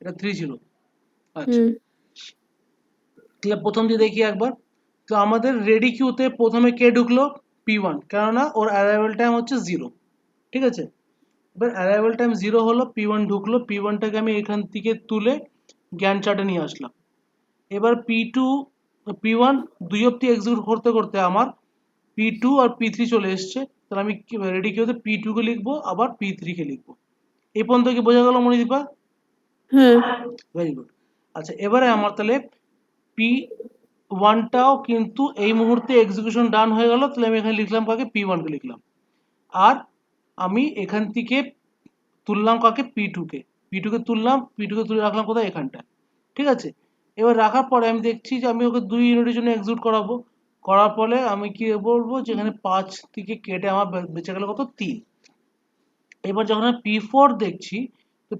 এটা 3 ছিল। আচ্ছা, হুম তাহলে প্রথম দিয়ে দেখি একবার। তো আমাদের রেডি কিউতে প্রথমে কে ঢুকলো? P1, কেননা ওর অ্যারাইভেল টাইম হচ্ছে 0। ঠিক আছে, এবার অ্যারাইভেল টাইম 0 হলো, P1 ঢুকলো, P1টাকে আমি এখান থেকে তুলে জ্ঞান চার্টে নিয়ে আসলাম। এবার P1 2 অব্দি এক্সিকিউট করতে করতে আমার P2 আর P3 চলে এসছে। তাহলে আমি রেডি কিউতে P2 কে লিখবো, আবার P3 কে লিখবো। এই পর্যন্ত কি বোঝা গেল মণিদীপা? হ্যাঁ ভেরি গুড। আচ্ছা, এবারে আমার তাহলে P1টাও কিন্তু এই মুহূর্তে এক্সিকিউশন ডান হয়ে গেল। তাহলে আমি এখানে লিখলাম কাকে? P1 কে লিখলাম। আর আমি এখান থেকে তুললাম কাকে? P2 কে। P2 কে তুললাম, P2 কে তুলে রাখলাম কোথায়? এখানটায়। ঠিক আছে, এবার রাখার পরে আমি দেখছি যে আমি ওকে 2 ইউনিটের জন্য এক্সিকিউট করাবো। করার পরে আমি কি বলবো, যেখানে 5 থেকে কেটে আমার বেঁচে গেল কত? 3। এবার যখন আমি P4 দেখছি, তো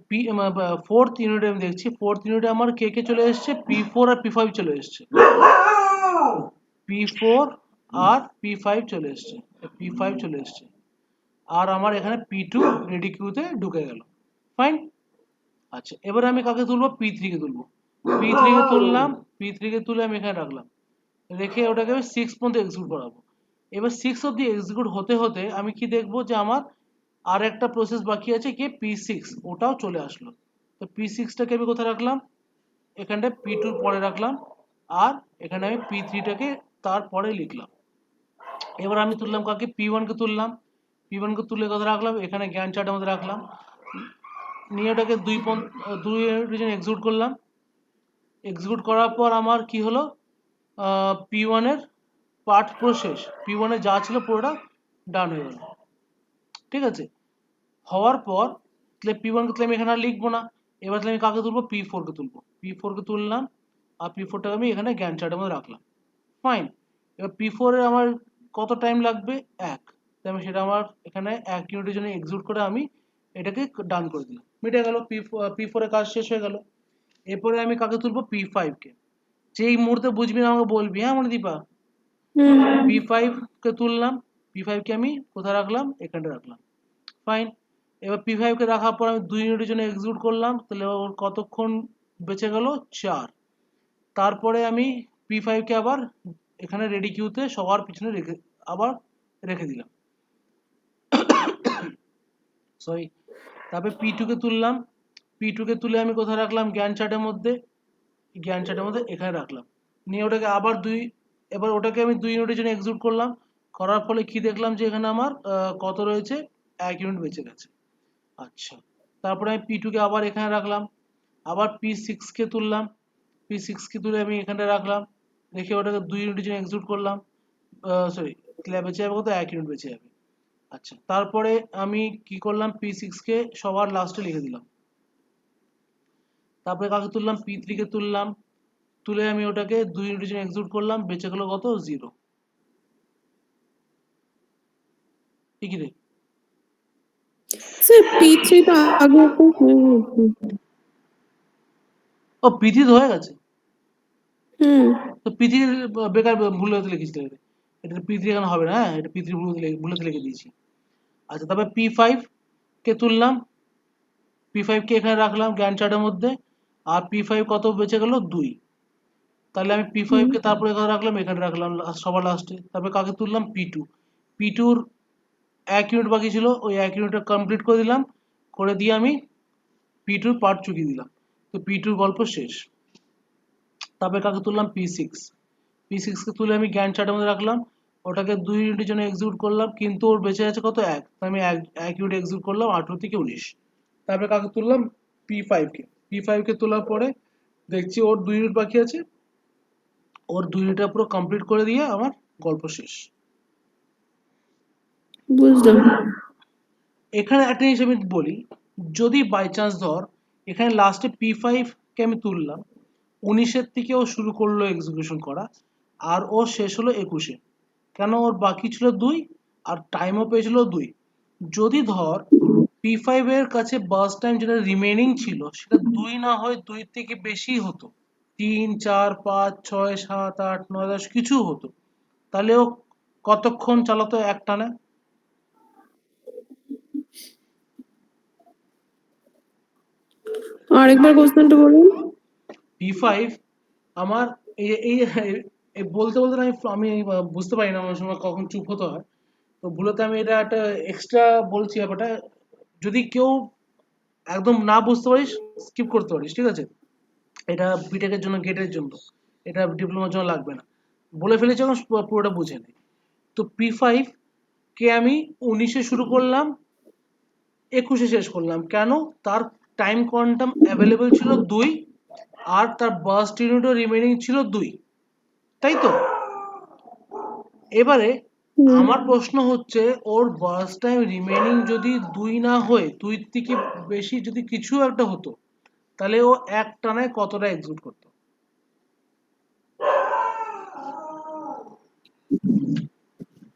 ফোর্থ ইউনিটে আমি দেখছি, ফোর্থ ইউনিটে আমার কে কে চলে এসছে? P4 আর P5 চলে এসছে। P4 আর P5 চলে এসছে, P5 চলে এসছে। আর আমার এখানে P2 রেডি কিউতে ঢুকে গেল। ফাইন। আচ্ছা, এবারে আমি কাকে তুলবো? P3 কে তুলবো। P3 কে তুললাম, P3 কে তুলে আমি এখানে রাখলাম, রেখে ওটাকে আমি 6 পর্যন্ত এক্সিকিউট করাবো। এবার 6 অব্দি এক্সিকিউট হতে হতে আমি কি দেখবো, যে আমার আর একটা প্রসেস বাকি আছে, কি? P6, ওটাও চলে আসলো। তো P6টাকে আমি কোথায় রাখলাম? এখানটায় P2 পরে রাখলাম। আর এখানে আমি P3টাকে তারপরে লিখলাম। এবার আমি তুললাম কাকে? P1 কে তুললাম। P1 কে তুলে কোথায় রাখলাম? এখানে জ্ঞান চার্টের মধ্যে রাখলাম। নিয়ে ওটাকে 2 রিজন এক্সিকিউট করলাম। এক্সিকিউট করার পর আমার কি হলো? P1 এর পার্ট পুরো শেষ। P1 এ যা ছিল পুরোটা ডান হয়ে গেল। ঠিক আছে, হওয়ার পর তাহলে P1 কে তাহলে আমি এখানে আর লিখবো না। এবার তাহলে আমি কাকে তুলবো? P4 কে তুলবো। P4 কে তুললাম, আর P4টাকে আমি এখানে জ্ঞান চার্টের মধ্যে রাখলাম। ফাইন। এবার P4 এ আমার কত টাইম লাগবে? 1। তাই আমি সেটা আমার এখানে 1 ইউনিটের জন্য এক্সিকিউট করে আমি এটাকে ডান করে দিলাম। মিটে গেল, P4 এর কাজ শেষ হয়ে গেল। এরপরে আমি কাকে তুলবো? P5 কে। যেই মুহূর্তে বুঝবি না আমাকে বলবি, হ্যাঁ মনিদীপা? হুম P5 কে তুললাম, P5 কে আমি কোথায় রাখলাম? এখানটা রাখলাম। ফাইন। এবার P5 কে রাখার পর আমি 2 ইউনিটের জন্য এক্সিকিউট করলাম, তাহলে ওর কতক্ষণ বেঁচে গেল? 4। তারপরে আমি P5 কে আবার এখানে রেডি কিউতে সবার পিছনে আবার রেখে দিলাম। সরি। তারপরে P2 কে তুললাম, P2 কে তুলে আমি কোথায় রাখলাম? জ্ঞান চার্টের মধ্যে। জ্ঞান চার্টের মধ্যে এখানে রাখলাম। নিয়ে ওটাকে আবার এবার ওটাকে আমি 2 ইউনিটের জন্য এক্সিকিউট করলাম। করার ফলে কি দেখলাম, যে এখানে আমার কত রয়েছে? 1 ইউনিট বেঁচে গেছে। আচ্ছা, তারপরে আমি P2 কে আবার এখানে রাখলাম। আবার P6 কে তুললাম, P6 কে তুলে আমি এখানটা রাখলাম, রেখে ওটাকে 2 ইউনিটের জন্য এক্সিকিউট করলাম। সরি, তাহলে বেঁচে যাবে কত? 1 ইউনিট বেঁচে যাবে। আচ্ছা, তারপরে আমি কি করলাম? P6 কে সবার লাস্টে লিখে দিলাম। তারপরে কাকে তুললাম? P3 কে তুললাম, তুলে আমি ওটাকে 2 ইউনিটের জন্য এক্সিকিউট করলাম, বেঁচে গেল কত? 0। ঠিক রে? স্যার P3 তো আগে তো হয়ে গেছে। ও, P3 তো হয়ে গেছে। হুম তো P3 বেকার ভুল হতে লিখেছি, এটা P3 এখানে হবে না, হ্যাঁ এটা P3 ভুল হতে লিখে দিয়েছি। আচ্ছা, তারপরে P5 কে তুললাম, P5 কে এখানে রাখলাম জ্ঞান চার্টের মধ্যে। আর P5 কত বেঁচে গেল? 2। তাহলে আমি P5 হুম কে তারপরে এখানে রাখলাম, এখানে রাখলাম সবার লাস্টে। তারপরে কাকে তুললাম? P2। P2'র 1 ইউনিট বাকি ছিল, ওই 1 ইউনিটটা কমপ্লিট করে দিলাম। করে দিয়ে আমি P2'র পার্ট চুকিয়ে দিলাম। তো P2 গল্প শেষ। তারপরে কাকে তুললাম P6, P6 কে তুলে আমি গ্যান্ট চার্টের মধ্যে রাখলাম, ওটাকে 2 ইউনিটের জন্য এক্সিকিউট করলাম, কিন্তু ওর বেঁচে আছে কত 1, তো আমি 1 ইউনিট এক্সিকিউট করলাম 18 থেকে 19। তারপরে কাকে তুললাম P5 কে, P5 কে তোলার পরে দেখছি ওর 2 ইউনিট বাকি আছে, ওর 2 ইউনিটটা পুরো কমপ্লিট করে দিয়ে আমার গল্প শেষ। বুঝলাম। এখানে একটা জিনিস আমি বলি, যদি বাই চান্স ধর এখানে লাস্টে P5 কে আমি তুললাম, 19-এর থেকে ও শুরু করলো এক্সিকিউশন করা, আর ও শেষ হলো 21-এ, কেন? ওর বাকি ছিল 2 আর টাইমও পেয়েছিল 2। যদি ধর P5 এর কাছে বাস টাইম যেটা রিমেনিং ছিল সেটা 2 না হয় 2 থেকে বেশি হতো, 3, 4, 5, 6, 7, 8, 9, 10 কিছু হতো, তাহলে ও কতক্ষণ চালাতো একটানে? আরেকবার কোশ্চেনটা বলুন। P5 আমার এই এই এই বলতে বলতে না আমি বুঝতে পারি না অনেক সময় কখন চুপ হতে হয়, তো ভুলতে আমি এটা একটা এক্সট্রা বলছি ব্যাপারটা, যদি কেউ একদম না বুঝতে পারিস স্কিপ করতে পারিস, ঠিক আছে? এটা বিটেকের জন্য, গেটের জন্য, এটা ডিপ্লোমার জন্য লাগবে না, বলে ফেলেছি এখন পুরোটা বুঝে নে। তো P5 কে আমি 19-এ শুরু করলাম, 21-এ শেষ করলাম, কেন? তার টাইম কোয়ান্টাম অ্যাভেলেবল ছিল 2 আর তার বার্স্ট ইউনিটও রিমেনিং ছিল 2, তাই তো? এবারে আমার প্রশ্ন হচ্ছে, ওর বার্স্ট টাইম রিমেনিং যদি 2 না হয়ে 2 থেকে বেশি যদি কিছু একটা হতো, তাহলে ও এক টানায় কতটা এক্সিকিউট করতো?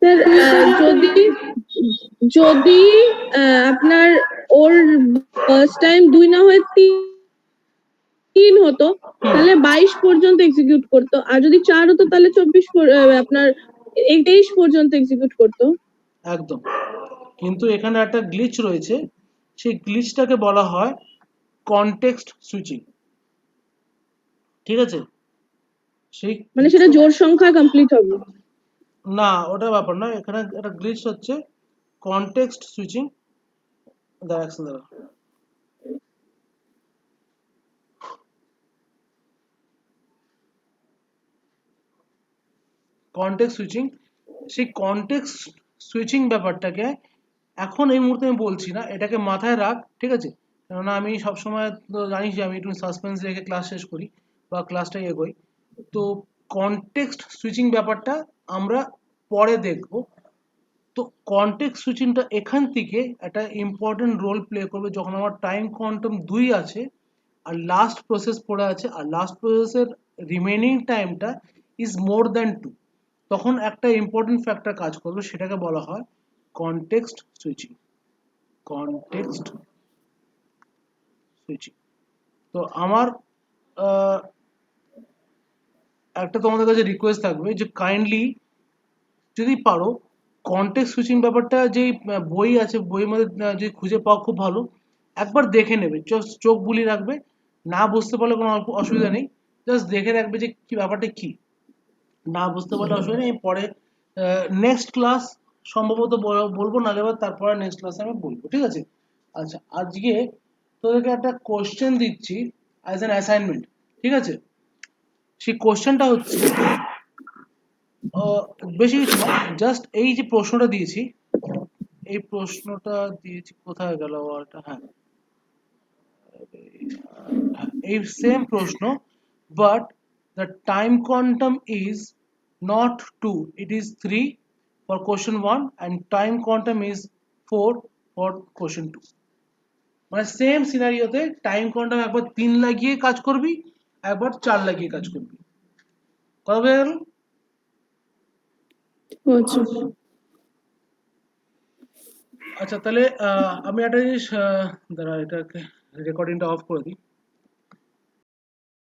স্যার যদি যদি আপনার ওর ফার্স্ট টাইম 2 না হয়ে 3 হতো, তাহলে 22 পর্যন্ত এক্সিকিউট করতো, আর যদি 4 হতো তাহলে 24 আপনার 23 পর্যন্ত এক্সিকিউট করতো। একদম, কিন্তু এখানে একটা গ্লিচ রয়েছে, সেই গ্লিচটাকে বলা হয় কনটেক্সট সুইচিং, ঠিক আছে? সেই মানে সেটা জোড় সংখ্যা কমপ্লিট হবে। না, ওটা ব্যাপার না, এখানে একটা গ্লিচ হচ্ছে কনটেক্সট সুইচিং। দাঁড়া, কনটেক্সট সুইচিং, সেই কনটেক্সট সুইচিং ব্যাপারটাকে এখন এই মুহূর্তে আমি বলছি না, এটাকে মাথায় রাখ, ঠিক আছে? কেননা আমি সবসময় তো জানিস যে আমি একটু সাসপেন্স রেখে ক্লাস শেষ করি বা ক্লাসটা এগোই, তো কনটেক্সট সুইচিং ব্যাপারটা আমরা পরে দেখব। তো কনটেক্সট সুইচিংটা এখান থেকে একটা ইম্পর্টেন্ট রোল প্লে করবে যখন আমার টাইম কোয়ান্টাম 2 আছে আর লাস্ট প্রসেস পড়ে আছে, আর লাস্ট প্রসেসের রিমেনিং টাইমটা ইজ মোর দ্যান 2, তখন একটা ইম্পর্টেন্ট ফ্যাক্টর কাজ করবে, সেটাকে বলা হয় কনটেক্সট সুইচিং। Context switching. তো আমার একটা তোমাদের কাছে রিকোয়েস্ট থাকবে যে কাইন্ডলি যদি পারো কনটেক্সট সুইচিং ব্যাপারটা, যেই বই আছে বইয়ের মধ্যে যদি খুঁজে পাও খুব ভালো, একবার দেখে নেবে, চোখ বুলিয়ে রাখবে, না বুঝতে পারলে কোনো অসুবিধা নেই, জাস্ট দেখে রাখবে যে কি ব্যাপারটা কি, না বুঝতে পারলে অসুবিধা নেই, পরে নেক্সট ক্লাস সম্ভবত বলবো, নাহলে এবার তারপরে নেক্সট ক্লাসে আমি বলবো, ঠিক আছে? আচ্ছা, আজকে তোদেরকে একটা কোশ্চেন দিচ্ছি অ্যাজ অ্যান অ্যাসাইনমেন্ট, ঠিক আছে? সেই কোশ্চেনটা হচ্ছে বেশি কিছু না, জাস্ট এই যে প্রশ্নটা দিয়েছি, এই প্রশ্নটা দিয়েছি, কোথায় গেল ওটা? হ্যাঁ, এই সেম প্রশ্ন, but the time quantum is not 2, it is 3 for question 1 and time quantum is 4 for question 2, মানে সেম সিনারিওতে টাইম কোয়ান্টাম একবার 3 লাগিয়ে কাজ করবি, একবার 4 লাগিয়ে কাজ করবি, কথা বোঝা গেল? আচ্ছা। আচ্ছা, তাহলে আমি একটা জিনিস, দাঁড়া, এটাকে রেকর্ডিংটা অফ করে দিই।